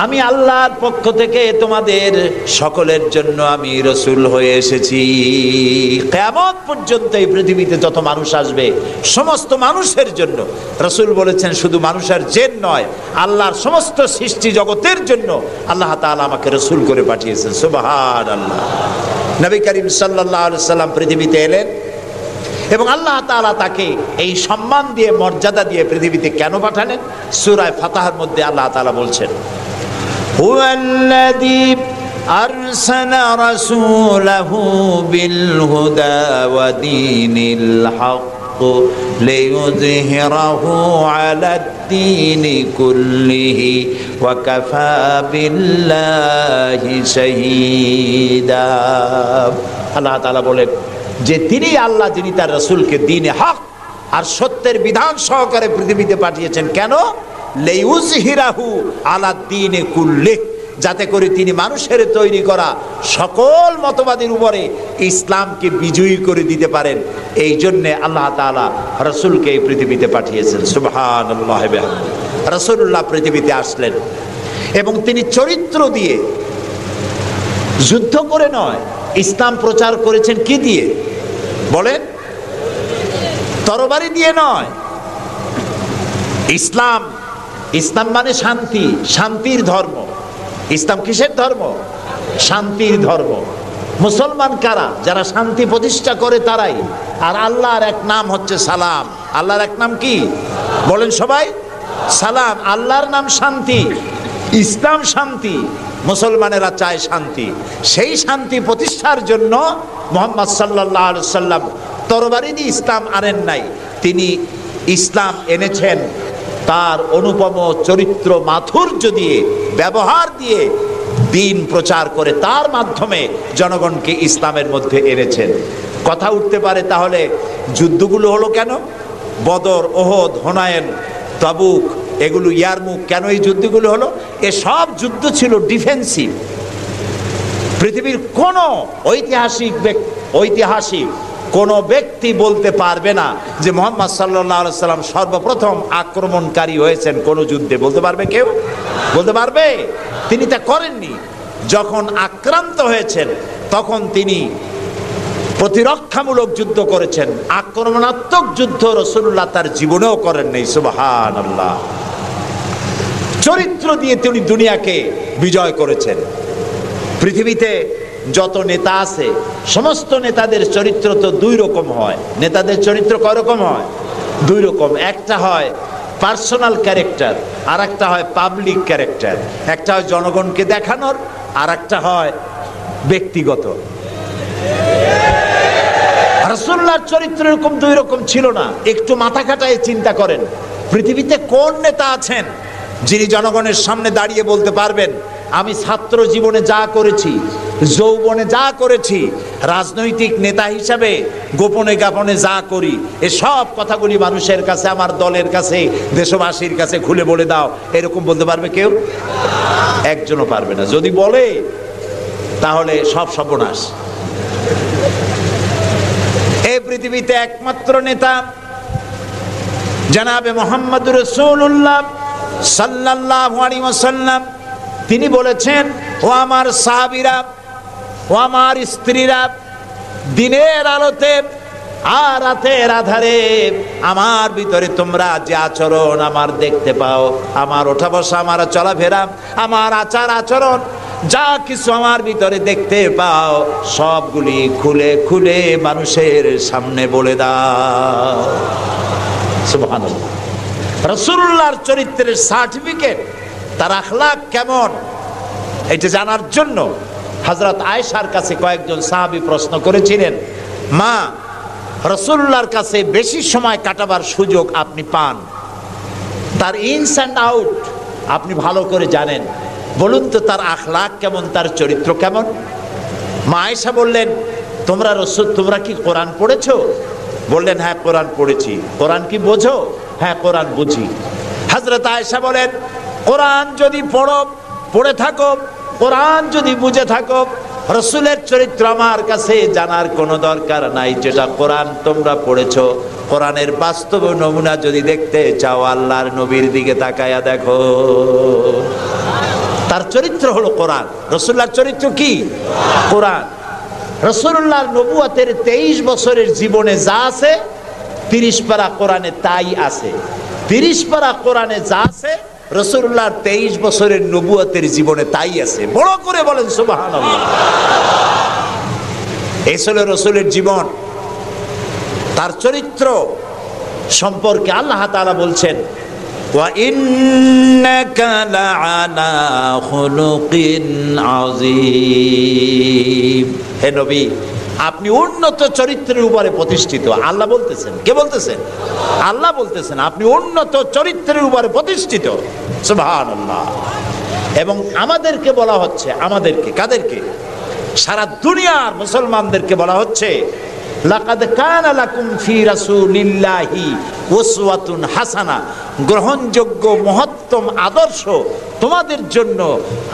আমি আল্লাহর পক্ষ থেকে তোমাদের সকলের জন্য আমি রাসূল হয়ে এসেছি। কিয়ামত পর্যন্ত এই পৃথিবীতে যত মানুষ আসবে সমস্ত মানুষের জন্য রাসূল বলেছেন, শুধু মানুষের জেন নয়, আল্লাহর সমস্ত সৃষ্টি জগতের জন্য আল্লাহ তাআলা আমাকে রাসূল করে পাঠিয়েছেন। সুবহানাল্লাহ। নবী করিম সাল্লাল্লাহু আলাইহি সাল্লাম পৃথিবীতে এলেন এবং আল্লাহ তাআলা তাকে এই সম্মান দিয়ে মর্যাদা দিয়ে পৃথিবীতে কেন পাঠালেন? সূরা ফাতহার মধ্যে আল্লাহ তাআলা বলছেন হুয়াল্লাযী আরসালা রাসূলাহু বিল হুদা ওয়া দীনিল হক লিইয়ুযহিরাহু আলাদ-দীনি কুল্লিহি ওয়া কাফা বিল্লাহি শাহীদা। আল্লাহ তাআলা বলেন যে তিনি আল্লাহ যিনি তার রাসূলকে দ্বীনে হক আর সত্যের বিধান সহকারে পৃথিবীতে পাঠিয়েছেন। কেন? লিইয়ুযহিরাহু আলাদ-দীনি কুল্লিহি, যাতে করে তিনি মানুষের তৈরি করা সকল মতবাদের উপরে ইসলামকে বিজয়ী করে দিতে পারেন। এই জন্যে আল্লাহ তাআলা রাসূলকে এই পৃথিবীতে পাঠিয়েছেন। সুবহানাল্লাহ। রাসূলুল্লাহ পৃথিবীতে আসলেন এবং তিনি চরিত্র দিয়ে, যুদ্ধ করে নয়, ইসলাম প্রচার করেছেন কি দিয়ে বলেন? তরবারি দিয়ে নয়। ইসলাম মানে শান্তি, শান্তির ধর্ম। ইসলাম কিসের ধর্ম? শান্তির ধর্ম। মুসলমান কারা? যারা শান্তি প্রতিষ্ঠা করে তারাই। আর আল্লাহর এক নাম হচ্ছে সালাম। আল্লাহর এক নাম কি বলেন সবাই? সালাম। আল্লাহর নাম শান্তি, ইসলাম শান্তি, মুসলমানেরা চায় শান্তি। সেই শান্তি প্রতিষ্ঠার জন্য মুহাম্মদ সাল্লাল্লাহু আলাইহি সাল্লাম তরবারি দিয়ে ইসলাম আনেন নাই, তিনি ইসলাম এনেছেন তার অনুপম চরিত্র মাধুর্য দিয়ে, ব্যবহার দিয়ে, দ্বীন প্রচার করে তার মাধ্যমে জনগণকে ইসলামের মধ্যে এনেছেন। কথা উঠতে পারে তাহলে যুদ্ধগুলো হলো কেন? বদর, ওহদ, হুনাইন, তাবুক, এগুলো ইয়ারমুক, কেন এই যুদ্ধগুলো হলো? এসব যুদ্ধ ছিল ডিফেন্সিভ। পৃথিবীর কোন ঐতিহাসিক কোন ব্যক্তি বলতে পারবে না যে মুহাম্মদ সাল্লাল্লাহু আলাইহি সাল্লাম সর্বপ্রথম আক্রমণকারী হয়েছেন কোন যুদ্ধে। বলতে পারবে কেউ? বলতে পারবে? তিনি তা করেননি। যখন আক্রান্ত হয়েছেন তখন তিনি প্রতিরক্ষামূলক যুদ্ধ করেছেন, আক্রমণাত্মক যুদ্ধ রাসূলুল্লাহ তার জীবনেও করেন নাই। সুবহানাল্লাহ। চরিত্র দিয়ে তিনি দুনিয়াকে বিজয় করেছেন। পৃথিবীতে যত নেতা আছে সমস্ত নেতাদের চরিত্র তো দুই রকম হয়। নেতাদের চরিত্র কয় রকম হয়? দুই রকম। একটা হয় পার্সোনাল ক্যারেক্টার, আর একটা হয় পাবলিক ক্যারেক্টার। একটা হয় জনগণকে দেখানোর, আর একটা হয় ব্যক্তিগত। রাসূলুল্লাহর চরিত্র এরকম দুই রকম ছিল না। একটু মাথা খাটায় চিন্তা করেন, পৃথিবীতে কোন নেতা আছেন যিনি জনগণের সামনে দাঁড়িয়ে বলতে পারবেন আমি ছাত্র জীবনে যা করেছি, যৌবনে যা করেছি, রাজনৈতিক নেতা হিসাবে গোপনে গোপনে যা করি, এসব কথাগুলি মানুষের কাছে, আমার দলের কাছে, দেশবাসীর কাছে খুলে বলে দাও, এরকম বলতে পারবে কেউ? একজনও পারবে না। যদি বলে তাহলে সব সর্বনাশ। এই পৃথিবীতে একমাত্র নেতা জনাবে মুহাম্মদুর রাসূলুল্লাহ সাল্লাল্লাহু আলাইহি ওয়াসাল্লাম। তিনি বলেছেন, ও আমার সাহাবীরা, ও আমার স্ত্রীরা, দিনের আলোতে আর রাতের আধারে আমার ভিতরে তোমরা যে আচরণ আমার দেখতে পাও, আমার ওঠা বসা, আমার চলাফেরা, আমার আচার আচরণ, যা কিছু আমার ভিতরে দেখতে পাও সবগুলি খুলে খুলে মানুষের সামনে বলে দাও। সুবহানাল্লাহ। রাসূলুল্লাহর চরিত্রের সার্টিফিকেট, তার আখলাক কেমন, এটা জানার জন্য হযরত আয়েশার কাছে কয়েকজন সাহাবী প্রশ্ন করেছিলেন, মা, রাসূলুল্লাহর কাছে বেশি সময় কাটাবার সুযোগ আপনি পান, তার ইনস অ্যান্ড আউট আপনি ভালো করে জানেন, বলুন তো তার আখলাক কেমন, তার চরিত্র কেমন? মা আয়েশা বললেন, তোমরা কি কোরআন পড়েছো? বললেন, হ্যাঁ কোরআন পড়েছি। কোরআন কি বোঝো? হ্যাঁ কোরআন বুঝি। হযরত আয়েশা বলেন, কোরআন যদি পড়ে থাকো, কোরআন যদি বুঝে থাকো, রাসূলের চরিত্র আমার কাছে জানার কোনো দরকার নাই। যেটা কোরআন তোমরা পড়েছো, কোরআনের বাস্তব নমুনা যদি দেখতে চাও, আল্লাহর নবীর দিকে তাকায়া দেখো। তার চরিত্র হলো কোরআন। রাসূলুল্লাহর চরিত্র কি? কোরআন। রাসূলুল্লাহর নবুয়তের 23 বছরের জীবনে যা আছে 30 পারা কোরআনে তাই আছে। 30 পারা কোরআনে যা আছে রাসূলুল্লাহর 23 বছরের নবুয়তের জীবনে তাই আছে। বড় করে বলেন সুবহানাল্লাহ। এই ছিল রাসূলের জীবন। তার চরিত্র সম্পর্কে আল্লাহ তাআলা বলছেন, ওয়া ইন্নাকা লাআলা খুলুকিন আযীম। হে নবী, আপনি উন্নত চরিত্রের উপরে প্রতিষ্ঠিত। আল্লাহ বলতেছেন। কে বলতেছেন? আল্লাহ বলতেছেন আপনি উন্নত চরিত্রের উপরে প্রতিষ্ঠিত। সুবহানাল্লাহ। এবং আমাদেরকে বলা হচ্ছে, আমাদেরকে, কাদেরকে? সারা দুনিয়ার মুসলমানদেরকে বলা হচ্ছে, লাকাদ কানা লাকুম ফি রাসূলিল্লাহি উসওয়াতুন হাসানা। গ্রহণযোগ্য মহত্তম আদর্শ তোমাদের জন্য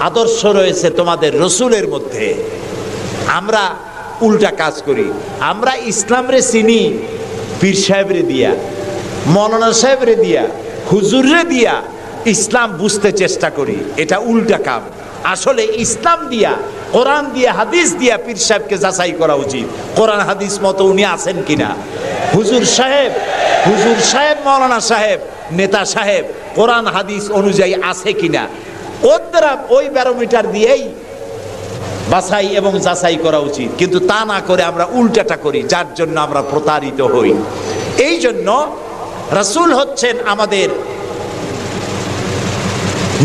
আদর্শ রয়েছে তোমাদের রাসূলের মধ্যে। আমরা উল্টা কাজ করি। আমরা ইসলামরে চিনি পীর সাহেবরে দিয়া, মৌলানা সাহেবরে দিয়া, হুজুররে দিয়া ইসলাম বুঝতে চেষ্টা করি। এটা উল্টা কাম। আসলে ইসলাম দিয়া, কোরআন দিয়া, হাদিস দিয়া পীর সাহেবকে যাচাই করা উচিত, কোরআন হাদিস মতো উনি আছেন কিনা। হুজুর সাহেব, মৌলানা সাহেব, নেতা সাহেব কোরআন হাদিস অনুযায়ী আছে কিনা, ওই ব্যারোমিটার দিয়েই বাছাই এবং যাচাই করা উচিত। কিন্তু তা না করে আমরা উল্টাটা করি, যার জন্য আমরা প্রতারিত হই। এই জন্য রাসূল হচ্ছেন আমাদের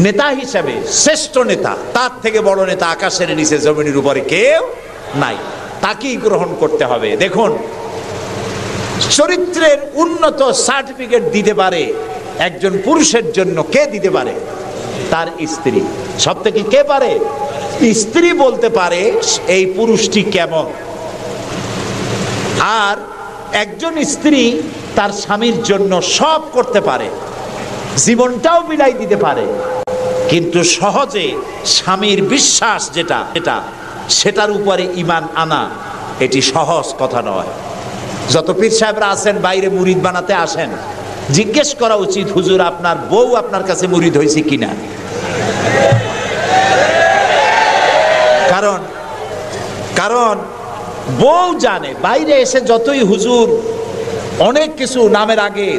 নেতা হিসাবে শ্রেষ্ঠ নেতা। তার থেকে বড় নেতা আকাশের নিচে জমিনের উপরে কেউ নাই। তাকেই গ্রহণ করতে হবে। দেখুন, চরিত্রের উন্নত সার্টিফিকেট দিতে পারে একজন পুরুষের জন্য। কে দিতে পারে? তার স্ত্রী। সব থেকে কে পারে? স্ত্রী বলতে পারে এই পুরুষটি কেমন। আর একজন স্ত্রী তার স্বামীর জন্য সব করতে পারে, জীবনটাও বিলাই দিতে পারে, কিন্তু সহজে স্বামীর বিশ্বাস যেটা সেটার উপরে ঈমান আনা এটি সহজ কথা নয়। যত পীর সাহেবরা আছেন বাইরে মুরিদ বানাতে আসেন, জিজ্ঞেস করা উচিত, হুজুর আপনার বউ আপনার কাছে মুরিদ হয়েছে কিনা। কারণ কারণ বউ জানে। বাইরে এসে যতই হুজুর অনেক কিছু নামের আগে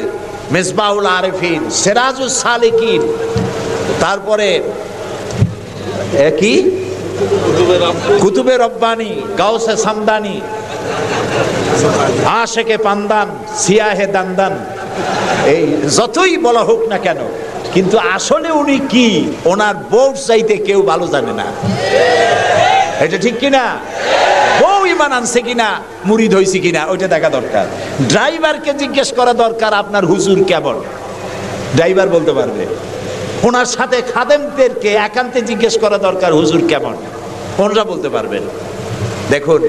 মেজবাউল আরিফিন, সিরাজুস সালিকিন, তারপরে কি কুতুবে রব্বানি, গাউসে সামদানি, আশেকে পান্দান, সিয়াহে দান্দান, এই যতই বলা হোক না কেন, কিন্তু আসলে উনি কি ওনার বউ চাইতে কেউ ভালো জানে না। এটা ঠিক কিনা? বউ ইমান আনছে কিনা, মুরিদ হয়েছে কিনা, ওইটা দেখা দরকার। ড্রাইভারকে জিজ্ঞেস করা দরকার আপনার হুজুর কেমন, ড্রাইভার বলতে পারবে। ওনার সাথে খাদেমদেরকে একান্তে জিজ্ঞেস করা দরকার হুজুর কেমন, ওনারা বলতে পারবেন। দেখুন,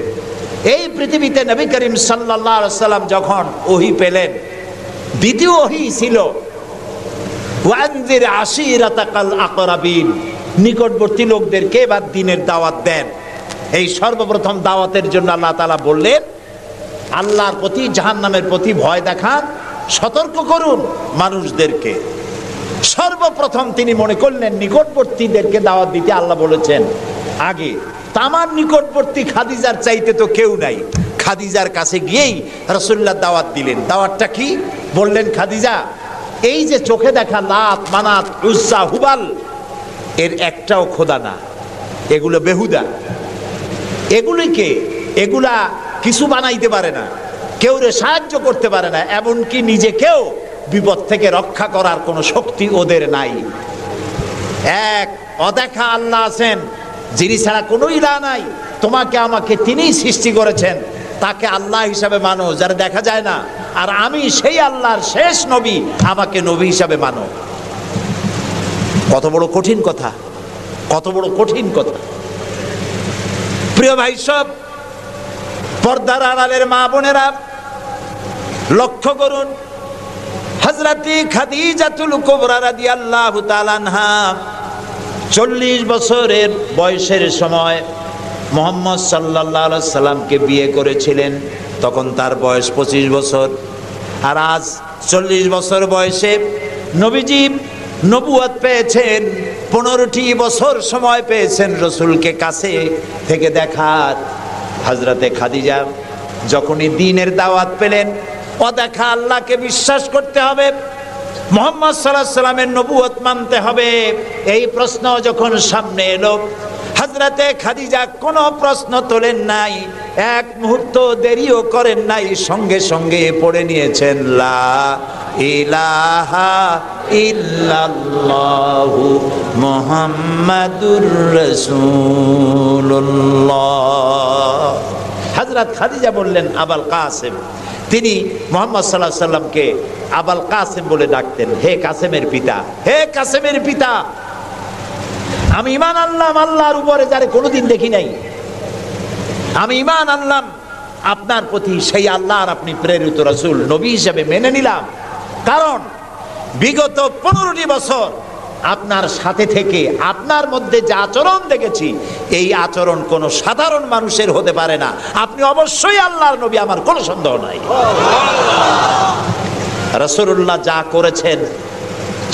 এই পৃথিবীতে নবী করিম সাল্লাল্লাহু আলাইহি ওয়াসাল্লাম যখন ওহী পেলেন, দ্বিতীয় ওহী ছিল ওয়ানজির আশিরাতাকাল আকরাবিন, নিকটবর্তী লোকদেরকে এবার দ্বীনের দাওয়াত দেন। এই সর্বপ্রথম দাওয়াতের জন্য আল্লাহ তাআলা বললেন, আল্লাহর প্রতি, জাহান্নামের প্রতি ভয় দেখান, সতর্ক করুন মানুষদেরকে। সর্বপ্রথম তিনি মনে করলেন নিকটবর্তীদেরকে দাওয়াত দিতে আল্লাহ বলেছেন আগে। তামার নিকটবর্তী খাদিজার চাইতে তো কেউ নাই। খাদিজার কাছে গিয়েই রাসূলুল্লাহ দাওয়াত দিলেন। দাওয়াতটা কি বললেন? খাদিজা, এই যে চোখে দেখা লাত, মানাত, উজ্জা, হুবাল, এর একটাও খোদা না, এগুলো বেহুদা। এগুলা কিছু বানাইতে পারে না, কেউ রে সাহায্য করতে পারে না, এমনকি নিজেকেও বিপদ থেকে রক্ষা করার কোনো শক্তি ওদের নাই। এক অদেখা আল্লাহ আছেন, যিনি ছাড়া কোনো ইলাহ নাই। তোমাকে আমাকে তিনিই সৃষ্টি করেছেন, তাকে আল্লাহ হিসাবে মানো, যারা দেখা যায় না। আর আমি সেই আল্লাহর শেষ নবী, আমাকে নবী হিসাবে মানো। কত বড় কঠিন কথা, কত বড় কঠিন কথা। প্রিয় ভাই সব, পর্দার আড়ালের মা বোনেরা লক্ষ্য করুন, হযরতে খাদিজাতুল কুবরা রাদিয়াল্লাহু তাআলা আনহা 40 বছরের বয়সের সময় মুহাম্মদ সাল্লাল্লাহু আলাইহি সাল্লামকে বিয়ে করেছিলেন। তখন তার বয়স 25 বছর। আর আজ 40 বছর বয়সে নবীজি নবুয়ত পেয়েছেন। 15টি বছর সময় পেয়েছেন রাসূলকে কাছে থেকে দেখার। হযরতে খাদিজা যখনই দ্বীনের দাওয়াত পেলেন, অদেখা আল্লাহকে বিশ্বাস করতে হবে, মুহাম্মদ সাল্লাল্লাহু আলাইহি সাল্লামের নবুয়ত মানতে হবে, এই প্রশ্ন যখন সামনে এলো, হযরতে খাদিজা কোনো প্রশ্ন তোলেন নাই, এক মুহূর্ত দেরিও করেন নাই, সঙ্গে সঙ্গে পড়ে নিয়েছেন লা ইলাহা ইল্লাল্লাহু মুহাম্মাদুর রাসূলুল্লাহ। হযরত খাদিজা বললেন আবুল কাসেম। তিনি মুহাম্মদ সাল্লাল্লাহু আলাইহি সাল্লামকে আবুল কাসেম বলে ডাকতেন, হে কাসেমের পিতা, হে কাসেমের পিতা। আমি ঈমান আনলাম আল্লাহর উপরে, যারে কোনোদিন দেখি নাই। আমি ঈমান আনলাম আপনার প্রতি, সেই আল্লাহর আপনি প্রেরিত রাসূল, নবী হিসেবে মেনে নিলাম। কারণ বিগত 15টি বছর আপনার সাথে থেকে আপনার মধ্যে যে আচরণ দেখেছি, এই আচরণ কোনো সাধারণ মানুষের হতে পারে না। আপনি অবশ্যই আল্লাহর নবী, আমার কোনো সন্দেহ নাই। রাসূলুল্লাহ যা করেছেন,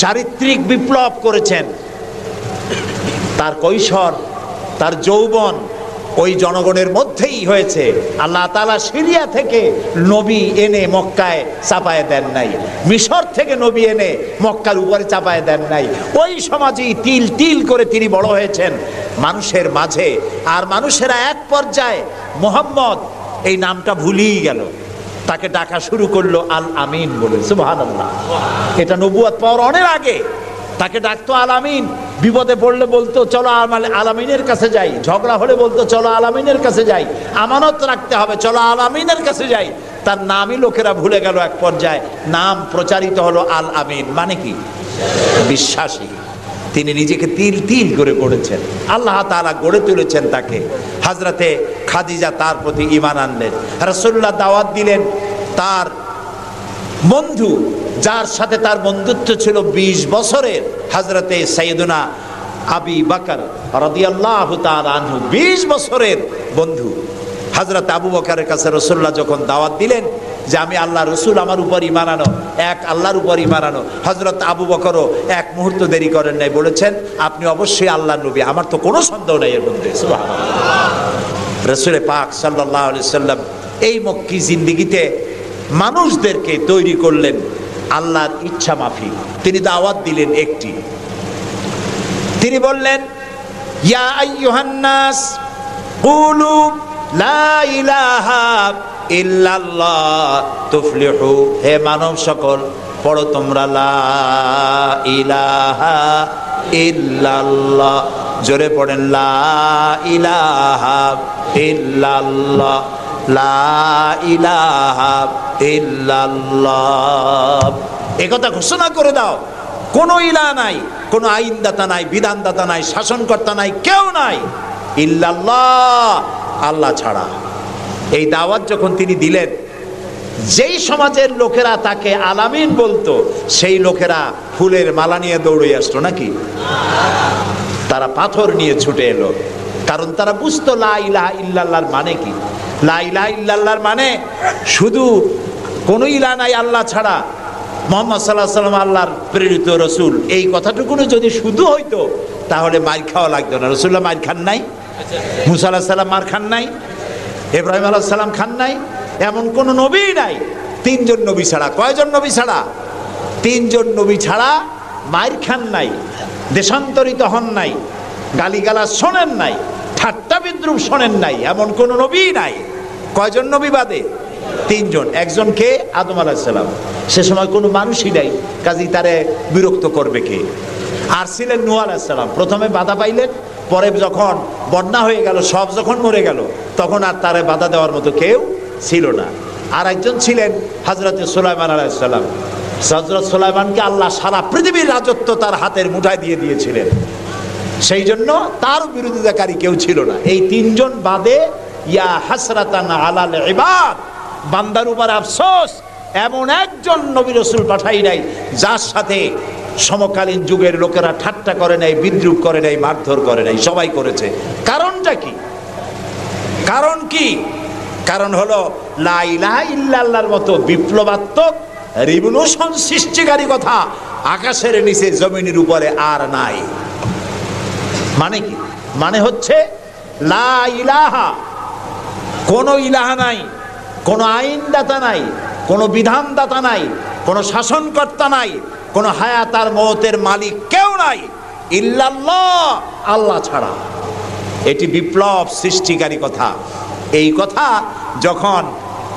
চারিত্রিক বিপ্লব করেছেন। তার কৈশোর, তার যৌবন ওই জনগণের মধ্যেই হয়েছে। আল্লাহ তাআলা সিরিয়া থেকে নবী এনে মক্কায় চাপায় দেন নাই, মিশর থেকে নবী এনে মক্কার উপরে চাপায় দেন নাই। ওই সমাজেই তিল তিল করে তিনি বড় হয়েছেন মানুষের মাঝে। আর মানুষেরা এক পর্যায়ে মুহাম্মদ এই নামটা ভুলেই গেল, তাকে ডাকা শুরু করলো আল আমিন বলে। সুবহানাল্লাহ। এটা নবুয়ত পাওয়ার অনেক আগে তাকে ডাকতো আল আমিন। বিপদে পড়লে বলতো চলো আল আমিনের কাছে যাই, ঝগড়া হলে বলতো চলো আল আমিনের কাছে যাই, আমানত রাখতে হবে চলো আল আমিনের কাছে যাই। তার নামই লোকেরা ভুলে গেল। এক পর্যায়ে নাম প্রচারিত হলো আল আমিন, মানে কি? বিশ্বাসী। তিনি নিজেকে তিল তিল করে গড়েছেন, আল্লাহ তাআলা গড়ে তুলেছেন তাকে। হযরতে খাদিজা তার প্রতি ঈমান আনলেন। রাসূলুল্লাহ দাওয়াত দিলেন তার বন্ধু, যার সাথে তার বন্ধুত্ব ছিল 20 বছরের, হযরতে সাইয়েদুনা আবু বকর রাদিয়াল্লাহু তাআলা আনহু, 20 বছরের বন্ধু। হযরত আবু বকরের কাছে রাসূলুল্লাহ যখন দাওয়াত দিলেন, যে আমি আল্লাহ রসুল, আমার উপর ঈমান আনো, এক আল্লাহর উপর ঈমান আনো। হযরত আবু বকরও এক মুহূর্ত দেরি করেন নাই, বলেছেন আপনি অবশ্যই আল্লাহর নবী, আমার তো কোনো সন্দেহ নাই এর মধ্যে। সুবহানাল্লাহ। রাসূল পাক সাল্লাল্লাহু আলাইহি সাল্লাম এই মক্কি জিন্দেগিতে মানুষদেরকে তৈরি করলেন আল্লাহর ইচ্ছা মাফিক। তিনি দাওয়াত দিলেন একটি, তিনি বললেন ইয়া আইয়ুহান নাস কুলু লা ইলাহা ইল্লাল্লাহ তুফলিহু, হে মানব সকল পড়ো তোমরা লা ইলাহা ইল্লাল্লাহ, জোরে পড়েন লা ইলাহা ইল্লাল্লাহ, লা ইলাহা ইল্লাল্লাহ। একথা ঘোষণা করে দাও, কোনো ইলাহ নাই, কোনো আইনদাতা নাই, বিধানদাতা নাই, শাসনকর্তা নাই, কেউ নাই ইল্লাল্লাহ, আল্লাহ ছাড়া। এই দাওয়াত যখন তিনি দিলেন, যেই সমাজের লোকেরা তাকে আলামিন বলতো, সেই লোকেরা ফুলের মালা নিয়ে দৌড়ে আসতো নাকি? তারা পাথর নিয়ে ছুটে এলো, কারণ তারা বুঝতো লা ইলাহা ইল্লাল্লাহর মানে কি। লা ইলাহা ইল্লাল্লাহর মানে শুধু কোনো ইলাহ নাই আল্লাহ ছাড়া, মুহাম্মদ সাল্লাল্লাহু আলাইহি ওয়াসাল্লাম আল্লাহর প্রেরিত রসুল, এই কথাটুকু যদি শুধু হইতো তাহলে মার খাওয়া লাগতো না। রাসূলুল্লাহ মার খান নাই, মুসা আলাইহিস সালাম মার খান নাই, ইব্রাহিম আলাইহিস সালাম খান নাই, এমন কোন নবী নাই। তিনজন নবী ছাড়া, কয়জন নবী ছাড়া? তিনজন নবী ছাড়া মার খান নাই, দেশান্তরিত হন নাই, গালিগালাজ শোনেন নাই, ঠাট্টা বিদ্রুপ শোনেন নাই, এমন কোন নবী নাই। কয়জন নবী বাদে? তিনজন। একজন কে? আদম আলাইহিস সালাম। সে সময় কোনো মানুষই নাই, কাজেই তারে বিরক্ত করবে কে? আর ছিলেন নূহ আলাইহিস সালাম। প্রথমে বাধা পাইলেন, পরে যখন বন্যা হয়ে গেল, সব যখন মরে গেল, তখন আর তারে বাধা দেওয়ার মতো কেউ ছিল না। আর একজন ছিলেন হযরত সুলাইমান আলাইহিস সালাম। হযরত সুলাইমানকে আল্লাহ সারা পৃথিবীর রাজত্ব তার হাতের মুঠায় দিয়ে দিয়েছিলেন, সেই জন্য তার বিরোধিতাকারী কেউ ছিল না। এই তিনজন বাদে ইয়া হাসরাতান আলাল ইবাদ, বান্দার উপর আফসোস, এমন একজন নবী রাসূল পাঠাই নাই যার সাথে সমকালীন যুগের লোকেরা ঠাট্টা করে নাই, বিদ্রুপ করে নাই, মারধর করে নাই। সবাই করেছে। কারণটা কি? কারণ কি? কারণ হলো লা ইলাহা ইল্লাল্লাহর মতো বিপ্লবাত্মক রিভলিউশন সৃষ্টিকারী কথা আকাশের নিচে জমিনের উপরে আর নাই। মানে কি? মানে হচ্ছে লা ইলাহা, কোনো ইলাহা নাই, কোনো আইনদাতা নাই, কোনো বিধানদাতা নাই, কোনো শাসনকর্তা নাই, কোনো হায়াত আর মওতের মালিক কেউ নাই ইল্লাল্লাহ, আল্লাহ ছাড়া। এটি বিপ্লব সৃষ্টিকারী কথা। এই কথা যখন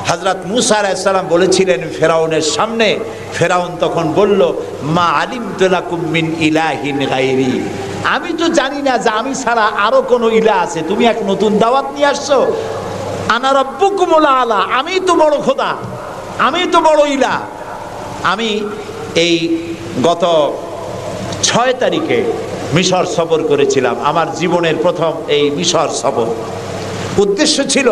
হযরত মুসা আলাইহিস সালাম বলেছিলেন ফেরাউনের সামনে, ফেরাউন তখন বলল মা আলিমতু লাকুম মিন ইলাহিন গায়রি, আমি তো জানি না যে আমি ছাড়া আরো কোনো ইলাহ আছে, তুমি এক নতুন দাওয়াত নিয়ে আসছো। আনা রাব্বুকুমুল আলা, আমি তো বড় খোদা, আমি তো বড় ইলাহ। আমি এই গত 6 তারিখে মিশর সফর করেছিলাম, আমার জীবনের প্রথম এই মিশর সফর। উদ্দেশ্য ছিল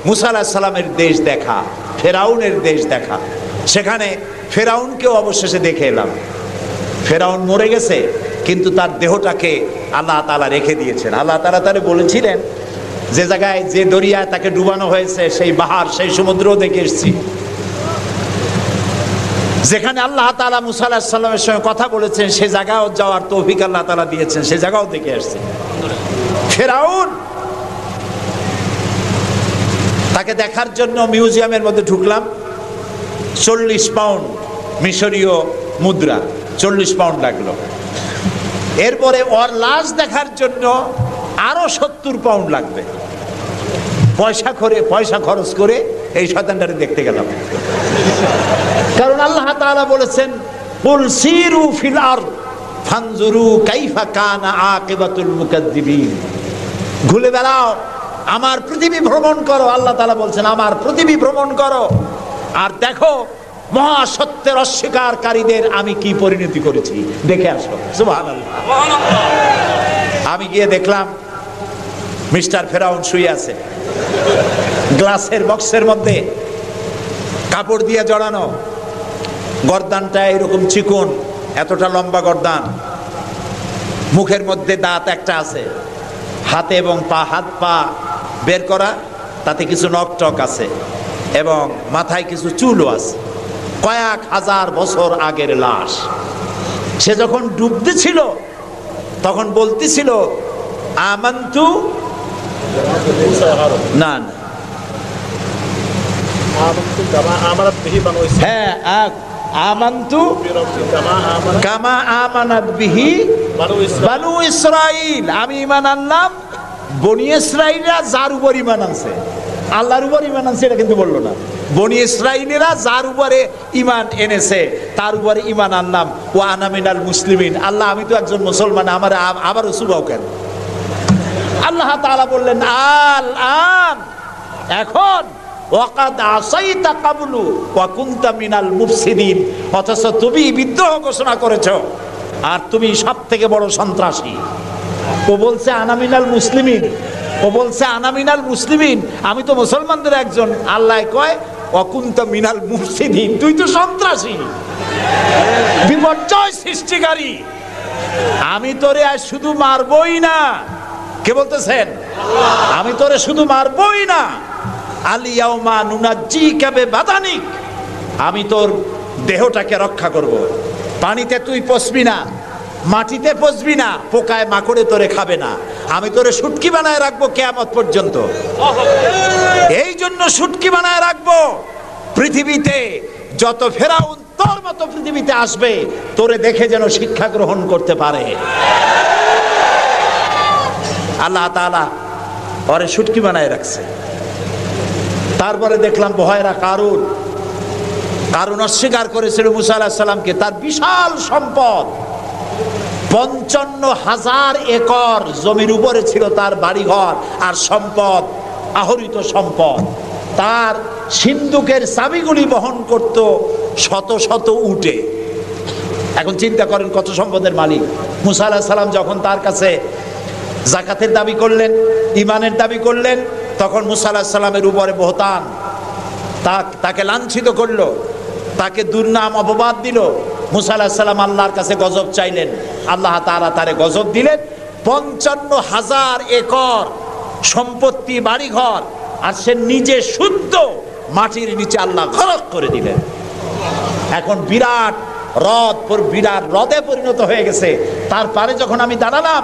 মুসা আলাইহিস সালামের দেশ দেখা, ফেরাউনের দেশ দেখা। সেখানে ফেরাউনকেও অবশেষে দেখে এলাম। ফেরাউন মরে গেছে, কিন্তু তার দেহটাকে আল্লাহ তাআলা রেখে দিয়েছেন। আল্লাহ তাআলা তারে বলেছিলেন যে জায়গায়, যে দরিয়ায় তাকে ডুবানো হয়েছে, সেই বাহার, সেই সমুদ্রও দেখে এসেছি। যেখানে আল্লাহ তাআলা মুসা আলাইহিস সালামের সঙ্গে কথা বলেছেন, সে জায়গাও যাওয়ার তৌফিক আল্লাহ তাআলা দিয়েছেন, সে জায়গাও দেখে আসছে। ফেরাউন, তাকে দেখার জন্য মিউজিয়ামের মধ্যে ঢুকলাম। 40 পাউন্ড মিশরীয় মুদ্রা, 40 পাউন্ড লাগলো। এরপরে ওর লাশ দেখার জন্য আরো 70 পাউন্ড লাগবে। পয়সা খরচ করে এই শয়তানটাকে দেখতে গেলাম। কারণ আল্লাহ তাআলা বলেছেন কুল সিরু ফিল আরদ ফানজুরু কাইফা কানা আকিবাতুল মুকাদ্দিবিন, ঘুরে বেড়াও, আমার পৃথিবী ভ্রমণ করো। আল্লাহ তাআলা বলছেন আমার পৃথিবী ভ্রমণ করো আর দেখো মহাসত্যের অস্বীকারীদের আমি কি পরিণতি করেছি, দেখে আসো। সুবহানাল্লাহ। আমি গিয়ে দেখলাম মিস্টার ফেরাউন শুয়ে আছে, গ্লাসের বক্সের মধ্যে কাপড় দিয়ে জড়ানো, গর্দানটা এরকম চিকন, এতটা লম্বা গর্দান, মুখের মধ্যে দাঁত একটা আছে, হাতে এবং পা, হাত পা বের করা, তাতে কিছু নখ টক আছে। এবং মাথায় কিছু চুলও আছে, কয়েক হাজার বছর আগের লাশ। সে যখন ডুবতেছিল তখন বলতেছিল আমান্তু, না না, হ্যাঁ, আমান্তু কামা আমানাত বিহি বানু ইসরাইল, আমি ঈমান আনলাম বনি ইসরাইলরা যার উপর ঈমান আনছে, আল্লাহর উপর ঈমান আনছে এটা কিন্তু বললো না। বনি ইসরাইলেরা যার উপরে ঈমান এনেছে তার উপরে ঈমান আনলাম, ও আনা মিনাল মুসলিমিন। আল্লাহ আমি তো একজন মুসলমান, আমার আবারও সুবাও কেন? আল্লাহ তাআলা বললেন আল আন, এখন ওয়াকাদ আসাইতা কাবলু ওয়া কুনতা মিনাল মুফসিদিন, অথচ তুমি বিদ্রোহ ঘোষণা করেছো আর তুমি সবথেকে বড় সন্ত্রাসী। ও বলছে আনা মিনাল মুসলিমিন, ও বলছে আনা মিনাল মুসলিমিন, আমি তো মুসলমানদের একজন। আল্লাহ কয় ওয়া কুনতা মিনাল মুফসিদিন, তুই তো সন্ত্রাসী, বিপর্যয় সৃষ্টিকারী। আমি তোরে আজ শুধু মারবই না, কে বলতেছেন? আমি তোরে শুধু মারবই না, আলিয়াউমা নুনাজ্জিকা বিবাদানিক, আমি তোর দেহটাকে রক্ষা করব। পানিতে তুই পচবি না, মাটিতে পচবি না, পোকায় মাকড়ে তোরে খাবে না, আমি তোরে শুটকি বানায় রাখবো কিয়ামত পর্যন্ত। এই জন্য শুটকি বানায় রাখবো, পৃথিবীতে যত ফেরাউন তোর মতো পৃথিবীতে আসবে তোরে দেখে যেন শিক্ষা গ্রহণ করতে পারে। আল্লাহ তাআলা ওরে শুটকি বানায় রাখছে। তারপরে দেখলাম বহায়রা কারুন অস্বীকার করেছিল মুসা আলাইহিস সালামকে। তার বিশাল সম্পদ, 55,000 একর জমির উপরে ছিল তার বাড়িঘর আর সম্পদ, আহরিত সম্পদ। তার সিন্ধুকের চাবিগুলি বহন করত শত শত উটে। এখন চিন্তা করেন কত সম্পদের মালিক। মুসা আলাইহিস সালাম যখন তার কাছে যাকাতের দাবি করলেন, ঈমানের দাবি করলেন, তখন মুসা আলাইহিস সালামের উপরে বহতান, তাকে লাঞ্ছিত করলো, তাকে দুর্নাম অপবাদ দিল। মুসা আলাইহিস সালাম আল্লাহর কাছে গজব চাইলেন, আল্লাহ তাআলা তারে গজব দিলেন। 55,000 একর সম্পত্তি, বাড়িঘর, আর সে নিজে শুদ্ধ মাটির নিচে আল্লাহ গরক করে দিলেন। এখন বিরাট হ্রদে পরিণত হয়ে গেছে। তারপরে যখন আমি দাঁড়ালাম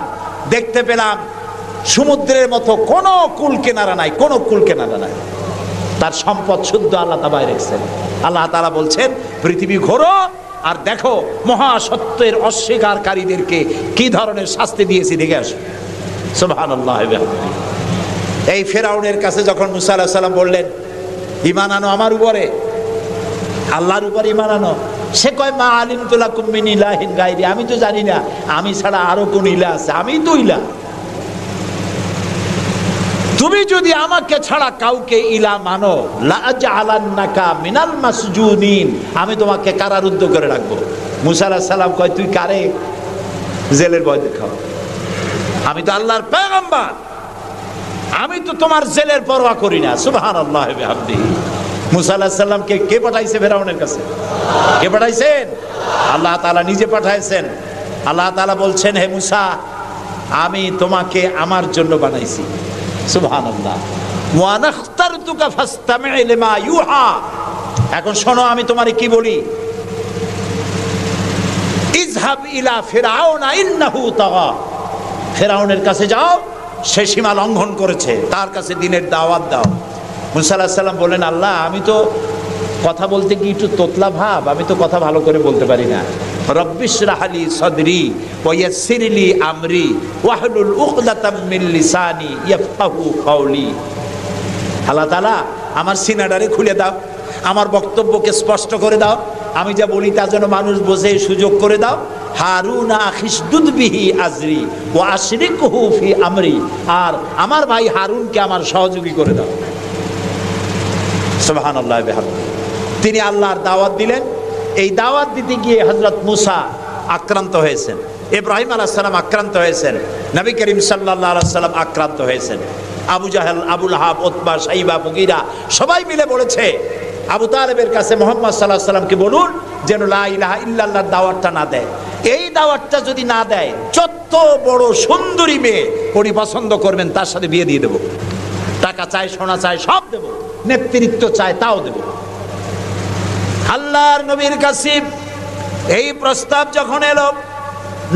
দেখতে পেলাম সমুদ্রের মতো কোনো কুল কিনারা নাই, কোনো কুল কিনারা নাই। তার সম্পদ শুদ্ধ আল্লাহ তাআলা রেখেছেন। আল্লাহ তাআলা বলছেন পৃথিবী ঘোরো আর দেখো মহাসত্যের অস্বীকারীদেরকে কি ধরনের শাস্তি দিয়েছি, দেখে আসো। সুবহানাল্লাহ। এই ফেরাউনের কাছে যখন মুসা আলাইহিস সালাম বললেন ঈমান আনো আমার উপরে, আল্লাহর উপর ঈমান আনো, সে কয় মা আলিমতু লাকুম মিন ইলাহিন গায়রি, আমি তো জানি না আমি ছাড়া আরো কোন ইলাহ আছে, আমি তো ইলাহ। তুমি যদি আমাকে ছাড়া কাউকে ইলাহ মানো লা আজআলান্নাকা মিনাল মাসজুনিন, আমি তোমাকে কারারুদ্ধ করে রাখবো। মুসা আলাইহিস সালাম কয় তুই কারে জেলের ভয় দেখাও? আমি তো আল্লাহর পয়গম্বর, আমি তো তোমার জেলের পরোয়া করি না। সুবহানাল্লাহ ওয়া বিহামদিহি। মুসা আলাইহিস সালামকে কে পাঠাইছে ফেরাউনের কাছে? কে পাঠাইছেন? আল্লাহ তাআলা নিজে পাঠাইছেন। আল্লাহ তাআলা বলছেন হে মুসা, আমি তোমাকে আমার জন্য বানাইছি। সুবহানাল্লাহ। ওয়া নাখতারতুকা ফাসতামি' লিমা ইউহা। এখন শোনো আমি তোমারে কি বলি। ইযহাব ইলা ফিরআউনা ইন্নাহু তাগা, ফেরাউনের কাছে যাও, সে সীমা লঙ্ঘন করেছে, তার কাছে দ্বীনের দাওয়াত দাও। মুসা আলাইহিস সালাম বলেন আল্লাহ আমি তো কথা বলতে কি একটু তোতলা ভাব, আমি তো কথা ভালো করে বলতে পারি না। রব্বিশরাহ লি সাদরি ওয়া ইয়াসসির লি আমরি ওয়াহলুল উকদাতাম মিন লিসানি ইয়াফকাহু কাওলি। আল্লাহ তাআলা আমার সিনাটারে খুলে দাও, আমার বক্তব্যকে স্পষ্ট করে দাও, আমি যা বলি তা যেন মানুষ বোঝে সুযোগ করে দাও। হারুনা আখিসদুদ বিহি আজরি ওয়া আশরিকহু ফি আমরি, আর আমার ভাই হারুনকে আমার সহযোগী করে দাও। সুবহানাল্লাহ ওয়া বিহামদিহি। তিনি আল্লাহর দাওয়াত দিলেন। এই দাওয়াত দিতে গিয়ে হযরত মুসা আক্রান্ত হয়েছেন, ইব্রাহিম আলাইহিস সালাম আক্রান্ত হয়েছেন, নবী করিম সাল্লাল্লাহু আলাইহি ওয়াসাল্লাম আক্রান্ত হয়েছেন। আবু জাহেল, আবু লাহাব, উতবা, শাইবা, মুগীরা সবাই মিলে বলেছে আবু তালেবের কাছে মুহাম্মদ সাল্লাল্লাহু আলাইহি ওয়াসাল্লামকে বলুন যেন লা ইলাহা ইল্লাল্লাহর দাওয়াতটা না দেয়। এই দাওয়াতটা যদি না দেয় যত বড় সুন্দরী মেয়ে উনি পছন্দ করবেন তার সাথে বিয়ে দিয়ে দেব, টাকা চাই, সোনা চাই, সব দেব। নেতৃত্ব চায় তাও দেব। আল্লাহর নবীর কাছে এই প্রস্তাব যখন এলো,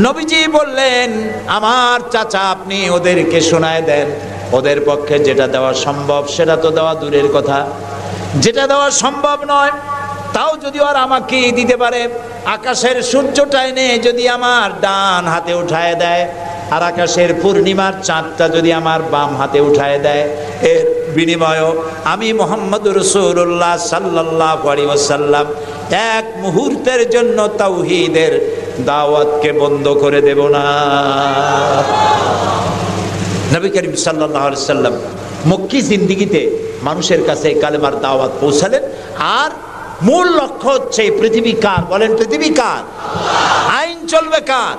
নবীজি বললেন, আমার চাচা আপনি ওদেরকে শোনায় দেন, ওদের পক্ষে যেটা দেওয়া সম্ভব সেটা তো দেওয়া দূরের কথা, যেটা দেওয়া সম্ভব নয় তাও যদি আর আমাকে দিতে পারে, আকাশের সূর্যটা এনে যদি আমার ডান হাতে উঠায় দেয় আর আকাশের পূর্ণিমার চাঁদটা যদি আমার বাম হাতে উঠায় দেয়, এর বিনিময়ে আমি মুহাম্মদুর রাসূলুল্লাহ সাল্লাল্লাহু আলাইহি ওয়াসাল্লাম এক মুহূর্তের জন্য তাওহীদের দাওয়াতকে বন্ধ করে দেব না। নবী করিম সাল্লাল্লাহু আলাইহি ওয়াসাল্লাম মক্কি জিন্দেগিতে মানুষের কাছে কালেমার দাওয়াত পৌঁছালেন। আর মূল লক্ষ্য হচ্ছে পৃথিবী কার? বলেন, পৃথিবী কার? আইন চলবে কার?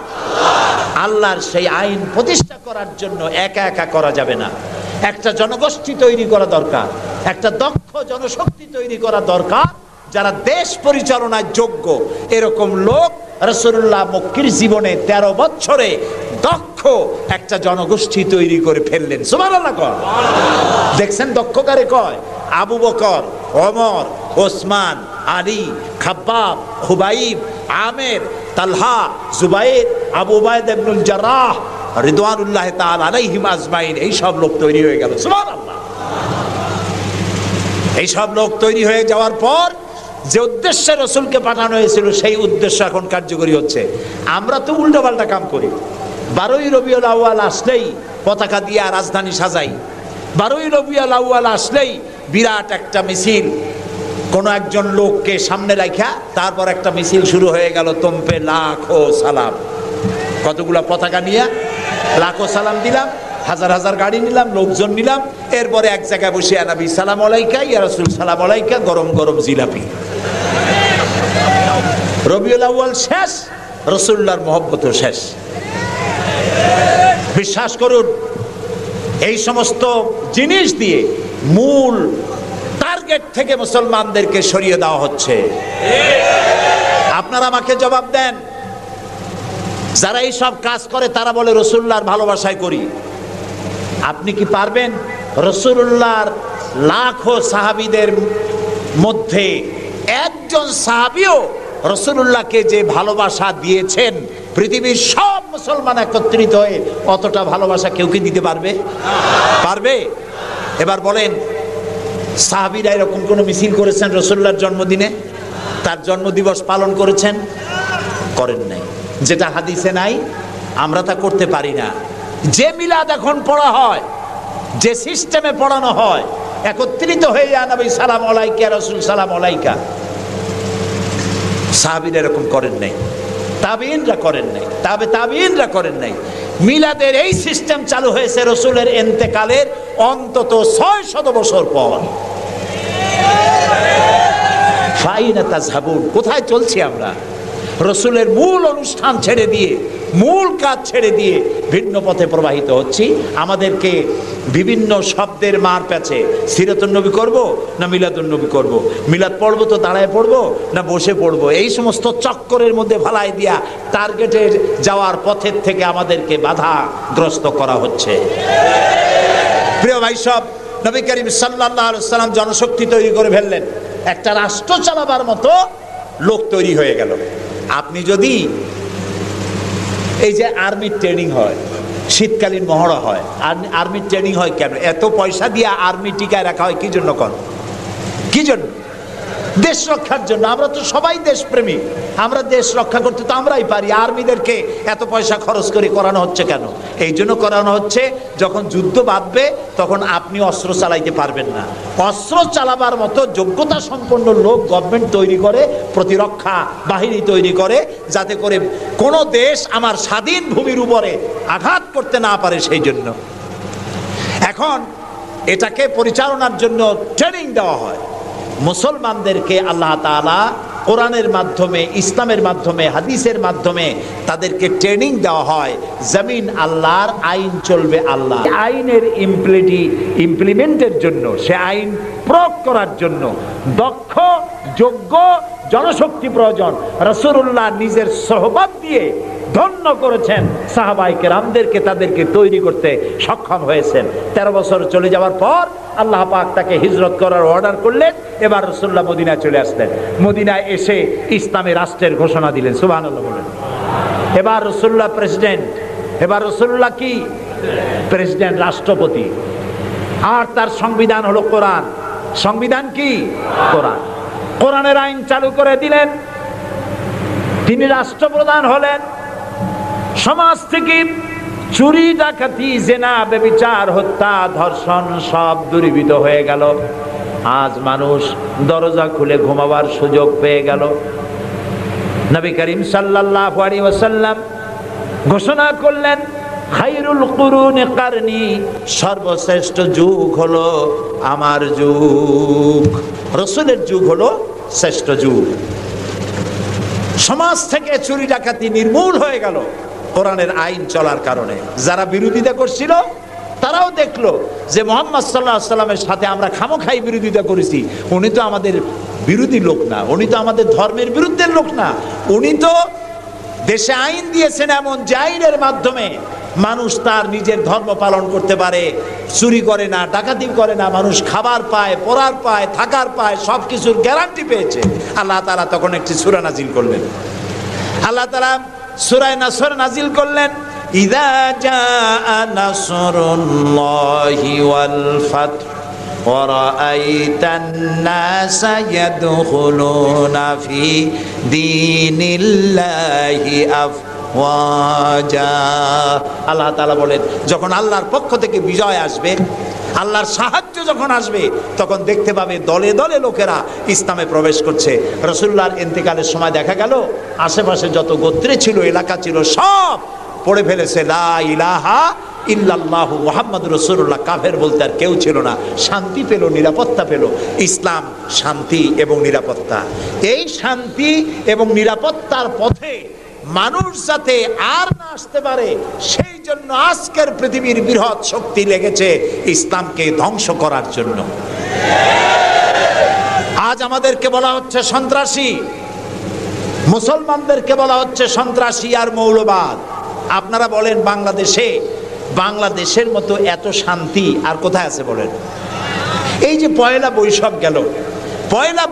আল্লাহর। সেই আইন প্রতিষ্ঠা করার জন্য একা একা করা যাবে না, একটা জনগোষ্ঠী তৈরি করা দরকার, একটা দক্ষ জনশক্তি তৈরি করা দরকার, যারা দেশ পরিচালনায় যোগ্য। এরকম লোক রাসূলুল্লাহ মক্কির জীবনে 13 বছরে দক্ষ একটা জনগোষ্ঠী তৈরি করে ফেললেন। সুবহানাল্লাহ কয়। দেখছেন দক্ষ কারে কয়? আবু বকর, ওমর, ওসমান, আলী, খাব্বাব, খুবাইব, আমের, তালহা, জুবাইর, আবু উবাইদা ইবনুল জাররাহ রিদওয়ানুল্লাহ তাআলা আলাইহিম আজমাইন। এই সব লোক তৈরি হয়ে গেল। সুবহানাল্লাহ। এই সব লোক তৈরি হয়ে যাওয়ার পর যে উদ্দেশ্যে রসুলকে পাঠানো হয়েছিল সেই উদ্দেশ্য এখন কার্যকরী হচ্ছে। আমরা তো উল্টোপাল্টা কাম করি। 12ই রবিউল আউয়াল আসলেই পতাকা দিয়ে রাজধানী সাজাই, 12ই রবিউল আউয়াল আসলেই বিরাট একটা মিছিল, কোনো একজন লোককে সামনে রাখা তারপর একটা মিছিল শুরু হয়ে গেল। তোমপে লাখো সালাম, কতগুলা পতাকা নিয়ে লাখো সালাম দিলাম, হাজার হাজার গাড়ি নিলাম, লোকজন নিলাম, এরপরে এক জায়গায় বসে নবী সালাম আলাইকা, ইয়া রাসূল সালাম আলাইকা, গরম গরম জিলাপি। রবিউল আউয়াল শেষ, রাসূলুল্লাহর মহব্বতও শেষ। বিশ্বাস করুন, এই সমস্ত জিনিস দিয়ে মূল টার্গেট থেকে মুসলমানদেরকে সরিয়ে দেওয়া হচ্ছে। আপনারা আমাকে জবাব দেন, যারা এই সব কাজ করে তারা বলে রাসূলুল্লাহর ভালোবাসায় করি। আপনি কি পারবেন রাসূলুল্লাহর লাখো সাহাবীদের মধ্যে একজন সাহাবীও রাসূলুল্লাহকে যে ভালোবাসা দিয়েছেন, পৃথিবীর সব মুসলমান একত্রিত হয়ে অতটা ভালোবাসা কেউ কি দিতে পারবে? পারবে? এবার বলেন, সাহাবীরা এরকম কোন মিছিল করেছেন রাসূলুল্লাহর জন্মদিনে? তার জন্মদিবস পালন করেছেন? করেন নাই। যেটা হাদিসে নাই আমরা তা করতে পারি না। যে মিলাদ এখন পড়া হয়, যে সিস্টেমে পড়ানো হয়, একত্রিত হয়ে ইয়া নবী সালাম আলাইকা, রাসূল সালাম আলাইকা, সাহাবীরা এরকম করেন নাই, তাবিঈনরা করেন নাই, তাবিঈনরা করেন নাই। মিলাদের এই সিস্টেম চালু হয়েছে রাসূলের ইন্তেকালের অন্তত 600 বছর পর। ফাইনা তাযহাবুন, কোথায় চলছি আমরা? রাসূলের মূল অনুষ্ঠান ছেড়ে দিয়ে, মূল কাজ ছেড়ে দিয়ে ভিন্ন পথে প্রবাহিত হচ্ছি। আমাদেরকে বিভিন্ন শব্দের মার প্যাচে সিরাতুন নবী করব না মিলাদুন নবী করব, মিলাদ পড়বো তো দাঁড়ায় পড়বো না বসে পড়বো, এই সমস্ত চক্করের মধ্যে ভালাই দিয়া টার্গেটে যাওয়ার পথের থেকে আমাদেরকে বাধাগ্রস্ত করা হচ্ছে। প্রিয় ভাই সব, নবী করিম সাল্লাল্লাহু আলাইহি ওয়াসাল্লাম জনশক্তি তৈরি করে ফেললেন, একটা রাষ্ট্র চালাবার মতো লোক তৈরি হয়ে গেল। আপনি যদি এই যে আর্মির ট্রেনিং হয়, শীতকালীন মহড়া হয়, আর্মির ট্রেনিং হয় কেন? এত পয়সা দিয়ে আর্মি টিকায় রাখা হয় কি জন্য? কি জন্য? দেশ রক্ষার জন্য। আমরা তো সবাই দেশপ্রেমী, আমরা দেশ রক্ষা করতে তো আমরাই পারি। আর্মিদেরকে এত পয়সা খরচ করে করানো হচ্ছে কেন? এই জন্য করানো হচ্ছে, যখন যুদ্ধ বাঁধবে তখন আপনি অস্ত্র চালাইতে পারবেন না, অস্ত্র চালাবার মতো যোগ্যতা সম্পন্ন লোক গভর্নমেন্ট তৈরি করে, প্রতিরক্ষা বাহিনী তৈরি করে, যাতে করে কোনো দেশ আমার স্বাধীন ভূমির উপরে আঘাত করতে না পারে। সেই জন্য এখন এটাকে পরিচালনার জন্য ট্রেনিং দেওয়া হয়। মুসলমানদেরকে আল্লাহ তাআলা কোরআনের মাধ্যমে, ইসলামের মাধ্যমে, হাদিসের মাধ্যমে তাদেরকে ট্রেনিং দেওয়া হয়। জমিন আল্লাহর, আইন চলবে আল্লাহ। আইনের ইমপ্লিমেন্টের জন্য, সে আইন প্রয়োগ করার জন্য দক্ষ যোগ্য জনশক্তি প্রয়োজন। রাসূলুল্লাহ নিজের সোহবত দিয়ে ধন্য করেছেন, সাহাবায়ে কেরামদেরকে, তাদেরকে তৈরি করতে সক্ষম হয়েছেন। 13 বছর চলে যাওয়ার পর আল্লাহ পাক তাকে হিজরত করার অর্ডার করলেন। এবার রাসূলুল্লাহ মদিনায় চলে আসলেন। মদিনায় এসে ইসলামী রাষ্ট্রের ঘোষণা দিলেন। সুবহানাল্লাহ বলেন। এবার রাসূলুল্লাহ প্রেসিডেন্ট, এবার রাসূলুল্লাহ কি প্রেসিডেন্ট, রাষ্ট্রপতি। আর তার সংবিধান হলো কোরআন। সংবিধান কি? কোরআন। কোরআনের আইন চালু করে দিলেন। তিনি রাষ্ট্রপ্রধান হলেন। সমাজ থেকে চুরি, ডাকাতি, জিনা, ব্যভিচার, হত্যা, ধর্ষণ সব দূরীভূত হয়ে গেল। আজ মানুষ দরজা খুলে ঘুমাবার সুযোগ পেয়ে গেল। নবী করিম সাল্লাল্লাহু আলাইহি ওয়াসাল্লাম ঘোষণা করলেন, খায়রুল কুরুনি কারনি, সর্বশ্রেষ্ঠ যুগ হলো আমার যুগ। রাসূলের যুগ হলো শ্রেষ্ঠ যুগ। সমাজ থেকে চুরি ডাকাতি নির্মূল হয়ে গেল কোরআনের আইন চলার কারণে। যারা বিরোধিতা করছিল তারাও দেখলো যে মুহাম্মদ সাল্লাল্লাহু আলাইহি ওয়াসাল্লামের সাথে আমরা খামোখাই বিরোধিতা করেছি, উনি তো আমাদের বিরোধী লোক না, উনি তো আমাদের ধর্মের বিরুদ্ধের লোক না, উনি তো দেশে আইন দিয়েছেন এমন যে আইনের মাধ্যমে মানুষ তার নিজের ধর্ম পালন করতে পারে, চুরি করে না, ডাকাতি করে না, মানুষ খাবার পায়, পরার পায়, থাকার পায়, সব কিছুর গ্যারান্টি পেয়েছে। আল্লাহ তাআলা তখন একটি সূরা নাজিল করলেন। আল্লাহ তাআলা সূরা নাসর নাজিল করলেন, ইযা জাআ নাসরুল্লাহি ওয়াল ফাত ওয়া রাআইতান নাসা ইয়াদখুলুনা ফি দীনিল্লাহি আফওয়াজা। আল্লাহ তাআলা বলেন, যখন আল্লাহর পক্ষ থেকে বিজয় আসবে, আল্লাহর সাহায্য যখন আসবে, তখন দেখতে পাবে দলে দলে লোকেরা ইসলামে প্রবেশ করছে। রাসূলুল্লাহর ইন্তেকালের সময় দেখা গেল আশেপাশে যত গোত্রে ছিল, এলাকা ছিল, সব পড়ে ফেলেছে লা ইলাহা ইল্লাল্লাহু মুহাম্মাদুর রাসূলুল্লাহ। কাফের বলতে আর কেউ ছিল না। শান্তি পেল, নিরাপত্তা পেল। ইসলাম শান্তি এবং নিরাপত্তা। এই শান্তি এবং নিরাপত্তার পথে মানুষ যাতে আর না আসতে পারে, সেই জন্য আজকের পৃথিবীর বৃহৎ শক্তি লেগেছে ইসলামকে ধ্বংস করার জন্য। আজ আমাদেরকে বলা হচ্ছে সন্ত্রাসী, মুসলমানদেরকে বলা হচ্ছে সন্ত্রাসী আর মৌলবাদ। আপনারা বলেন বাংলাদেশের মতো এত শান্তি আর কোথায় আছে বলেন? এই যে পয়লা বৈশাখ গেল, পয়লা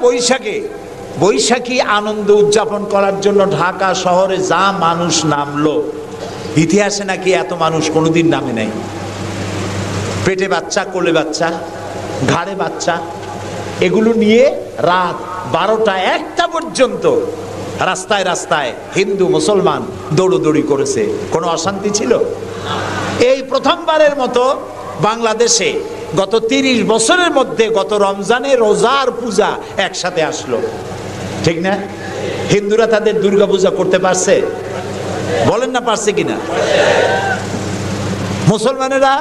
বৈশাখী আনন্দ উদযাপন করার জন্য ঢাকা শহরে যা মানুষ নামলো, ইতিহাসে নাকি এত মানুষ কোনোদিন নামে নাই। পেটে বাচ্চা, কোলে বাচ্চা, ঘাড়ে বাচ্চা, এগুলো নিয়ে রাত 12টা 1টা পর্যন্ত রাস্তায় রাস্তায় হিন্দু মুসলমান দৌড়দৌড়ি করেছে। কোনো অশান্তি ছিল? এই প্রথমবারের মতো বাংলাদেশে গত 30 বছরের মধ্যে গত রমজানে রোজার পূজা একসাথে আসলো, ঠিক না? হিন্দুরা তাদের দুর্গা পূজা করতে পারছে? বলেন না পারছে কিনা? মুসলমানেরা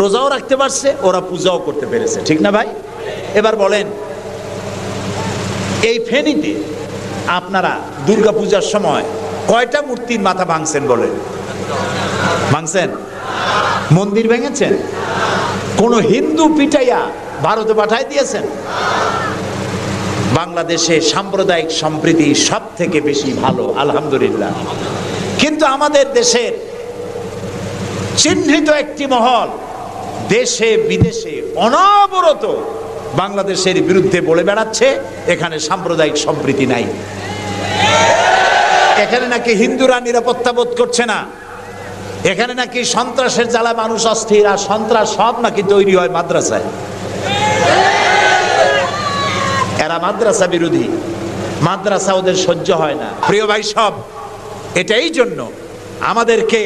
রোজাও রাখতে পারছে, ওরা পূজাও করতে পেরেছে, ঠিক না ভাই? এবার বলেন, এই ফেনীতে আপনারা দুর্গা পূজার সময় কয়টা মূর্তির মাথা ভাঙছেন বলেন? ভাঙছেন? মন্দির ভেঙেছেন? কোন হিন্দু পিটাইয়া ভারতে পাঠায় দিয়েছেন? বাংলাদেশে সাম্প্রদায়িক সম্প্রীতি সব থেকে বেশি ভালো, আলহামদুলিল্লাহ। কিন্তু আমাদের দেশের চিহ্নিত একটি মহল দেশে বিদেশে অনবরত বাংলাদেশের বিরুদ্ধে বলে বেড়াচ্ছে এখানে সাম্প্রদায়িক সম্প্রীতি নাই, এখানে নাকি হিন্দুরা নিরাপত্তা বোধ করছে না, এখানে নাকি সন্ত্রাসের জ্বালা মানুষ অস্থির, আর সন্ত্রাস সব নাকি তৈরি হয় মাদ্রাসায়। এরা মাদ্রাসা বিরোধী, মাদ্রাসা ওদের সহ্য হয় না। প্রিয় ভাই সব, এটাই জন্য আমাদেরকে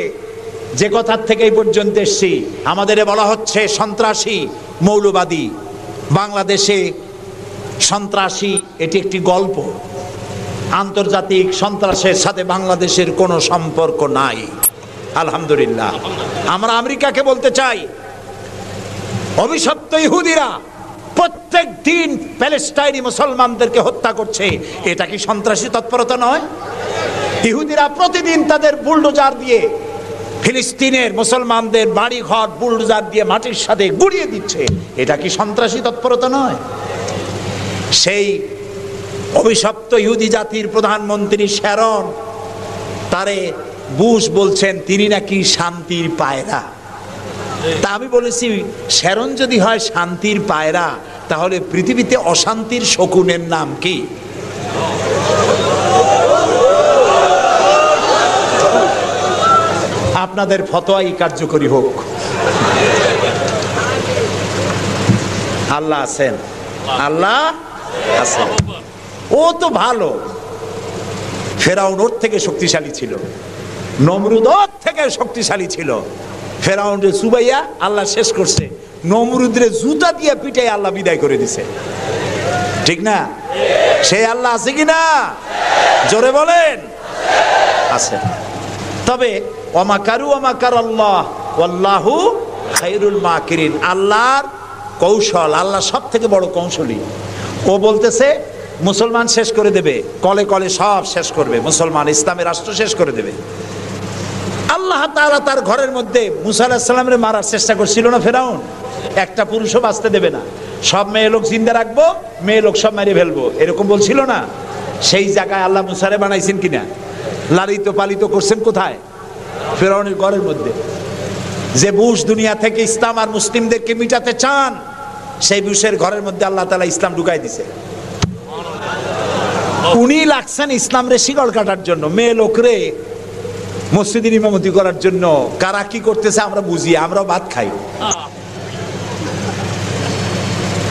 যে কথার থেকে এই পর্যন্ত এসছি, আমাদের বলা হচ্ছে সন্ত্রাসী, মৌলবাদী। বাংলাদেশে সন্ত্রাসী এটি একটি গল্প, আন্তর্জাতিক সন্ত্রাসের সাথে বাংলাদেশের কোনো সম্পর্ক নাই, আলহামদুলিল্লাহ। আমরা আমেরিকাকে বলতে চাই, অভিশপ্ত ইহুদিরা প্রত্যেক দিন প্যালেস্টাইনি মুসলমানদেরকে হত্যা করছে, এটা কি সন্ত্রাসী তৎপরতা নয়? ইহুদিরা প্রতিদিন তাদের বুলডোজার দিয়ে ফিলিস্তিনের মুসলমানদের বাড়ি ঘর বুলডোজার দিয়ে মাটির সাথে গুড়িয়ে দিচ্ছে, এটা কি সন্ত্রাসী তৎপরতা নয়? সেই অভিশপ্ত ইহুদি জাতির প্রধানমন্ত্রী শ্যারন, তারে বুশ বলছেন তিনি নাকি শান্তির পায়রা। তা আমি বলেছি শ্যারন যদি হয় শান্তির পায়রা, তাহলে পৃথিবীতে অশান্তির শকুনের নাম কি? আপনাদের ফতোয়াই কার্যকরী হোক। আল্লাহ আছেন, আল্লাহ আছেন। ও তো ভালো, ফেরাউন ওর থেকে শক্তিশালী ছিল, নমরুদ ওর থেকে শক্তিশালী ছিল। ফেরাউনরে চুবাইয়া আল্লাহ শেষ করছে, নমরুদরে জুতা দিয়ে পিটাই আল্লাহ বিদায় করে দিছে। ঠিক না? সেই আল্লাহ আছে কিনা জোরে বলেন? আছে। তবে ওয়ামাকারু ওয়ামাকার আল্লাহ ওয়াল্লাহু খায়রুল মাকিরিন। আল্লাহর কৌশল, আল্লাহ সব থেকে বড় কৌশলী। ও বলতেছে মুসলমান শেষ করে দেবে, কলে কলে সব শেষ করবে, মুসলমান ইসলামের রাষ্ট্র শেষ করে দেবে। আল্লাহ তাআলা তার ঘরের মধ্যে মুসা আলাইহিস সালামের মারার চেষ্টা করছিল না ফেরাউন? একটা পুরুষও বাঁচতে দেবে না, সব মেয়ে লোক জিন্দা রাখবো, মেয়ে লোক সব মেরে ফেলবো, এরকম বলছিল না? সেই জায়গায় আল্লাহ মুসারে বানাইছেন কিনা? লালিত পালিত করছেন কোথায়? ফেরাউনের ঘরের মধ্যে। যে বুশ দুনিয়া থেকে ইসলাম আর মুসলিমদেরকে মিটাতে চান, সেই বুশের ঘরের মধ্যে আল্লাহ তাআলা ইসলাম ঢুকাই দিছে। উনি লাগছেন ইসলাম রে শিকল কাটার জন্য, মেয়ে লোকরে মসজিদের ইমামতি করার জন্য। কারা কি করতেছে আমরা বুঝি, আমরা ভাত খাই।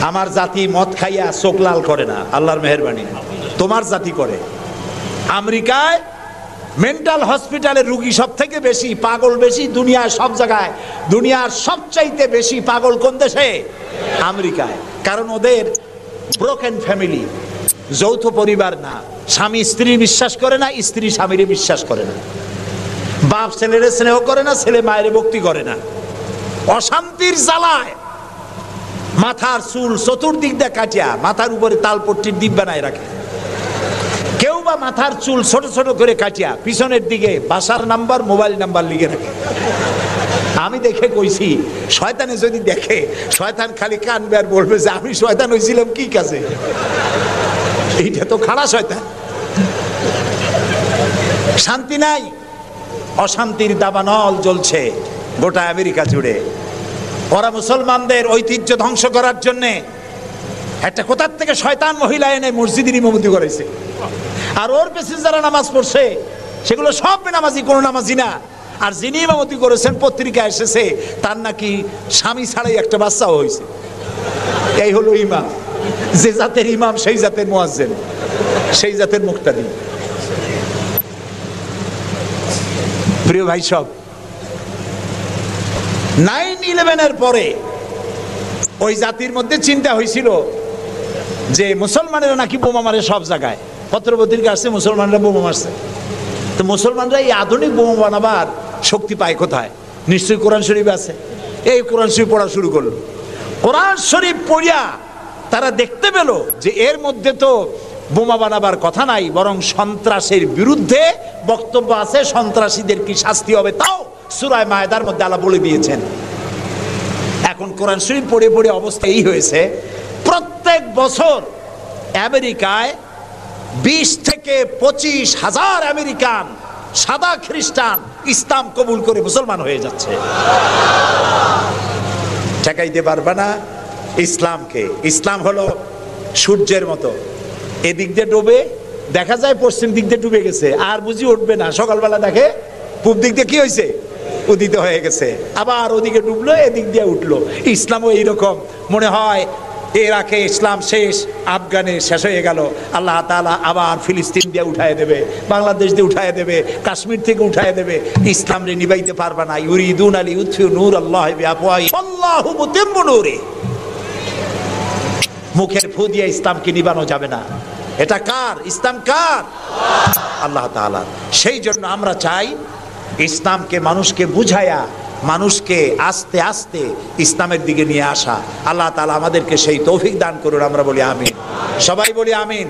আমার জাতি মদ খাইয়া চোখ লাল করে না, আল্লাহর মেহেরবানি। তোমার জাতি করে। আমেরিকায় মেন্টাল হসপিটালের রুগী সব থেকে বেশি, পাগল বেশি দুনিয়ার সব জায়গায়। দুনিয়ার সবচাইতে বেশি পাগল কোন দেশে? আমেরিকায়। কারণ ওদের ব্রোকেন ফ্যামিলি, যৌথ পরিবার না, স্বামী স্ত্রী বিশ্বাস করে না, স্ত্রী স্বামীরে বিশ্বাস করে না, বাপ ছেলেরে স্নেহ করে না, ছেলে মায়ের ভক্তি করে না। অশান্তির জ্বালায় মাথার চুল চতুর্দিক দিয়ে কাটিয়া মাথার উপরে তালপট্টির দ্বীপ বানায় রাখে। কেউ বা মাথার চুল ছোট ছোট করে কাটিয়া পিছনের দিকে বাসার নাম্বার, মোবাইল নাম্বার লিখে রাখে। আমি দেখে কইছি, শয়তানে যদি দেখে, শয়তান খালি কানবে আর বলবে যে আমি শয়তান হয়েছিলাম কি কাজে? এইটা তো খাড়া শয়তান। শান্তি নাই, অশান্তির দাবানল জ্বলছে গোটা আমেরিকা জুড়ে। ওরা মুসলমানদের ঐতিহ্য ধ্বংস করার জন্যে একটা কোথার থেকে শয়তান মহিলা এনে মসজিদের ইমামতি করেছে। আর ওর পেছনে যারা নামাজ পড়ছে সেগুলো সব বেনামাজি, কোনো নামাজি না। আর যিনি ইমামতি করেছেন পত্রিকা এসেছে তার নাকি স্বামী ছাড়াই একটা বাচ্চাও হয়েছে। এই হলো ইমাম। যে জাতের ইমাম সেই জাতের মুয়াজ্জিন, সেই জাতের মুক্তাদি। প্রিয় ভাই সব, 9/11-এর পরে ওই জাতির মধ্যে চিন্তা হয়েছিল যে মুসলমানেরা নাকি বোমা মারে সব জায়গায়। পত্রপত্রিকা আসছে মুসলমানরা বোমা মারছে। তো মুসলমানরা এই আধুনিক বোমা বানাবার শক্তি পায় কোথায়? নিশ্চয়ই কোরআন শরীফ আছে। এই কোরআন শরীফ পড়া শুরু করলো। কোরআন শরীফ পড়িয়া তারা দেখতে পেল যে এর মধ্যে তো বোমা বানাবার কথা নাই, বরং সন্ত্রাসের বিরুদ্ধে বক্তব্য আছে, সন্ত্রাসীদের কি শাস্তি হবে তাও সূরা মায়েদার মধ্যে আল্লাহ বলে দিয়েছেন। এখন কোরআন শরীফ পড়ে পড়ে অবস্থা এই হয়েছে, প্রত্যেক বছর আমেরিকায় 20 থেকে 25 হাজার আমেরিকান সাদা খ্রিস্টান ইসলাম কবুল করে মুসলমান হয়ে যাচ্ছে। ঠেকাইতে পারবে না ইসলামকে। ইসলাম হলো সূর্যের মতো, এদিক দিয়ে ডুবে দেখা যায় পশ্চিম দিক দিয়ে ডুবে গেছে, আর বুঝি উঠবে না। সকালবেলা দেখে পূব দিক দিয়ে কি হয়েছে? উদিত হয়ে গেছে। আবার ওদিকে ডুবলো, এদিক দিয়ে উঠলো। ইসলামও এইরকম। মনে হয় ইরাকে ইসলাম শেষ, আফগানে শেষ হয়ে গেল, আল্লাহ তাআলা আবার ফিলিস্তিন দিয়ে উঠায় দেবে, বাংলাদেশ দিয়ে উঠায় দেবে, কাশ্মীর থেকে উঠায় দেবে। ইসলাম রে নিবাইতে পারবে না। ইউরিদুন আলী ইউতফিউ নূর আল্লাহ বিআফওয়াহি আল্লাহু মুতিম্মু নূরি। মুখের ফু দিয়ে ইসলামকে নিবানো যাবে না। এটা কার? ইসলাম কার? আল্লাহ তাআলার। সেই জন্য আমরা চাই ইসলামকে মানুষকে বুঝায়া, মানুষকে আস্তে আস্তে ইসলামের দিকে নিয়ে আসা। আল্লাহ তাআলা আমাদেরকে সেই তৌফিক দান করুন। আমরা বলি আমিন। সবাই বলি আমিন।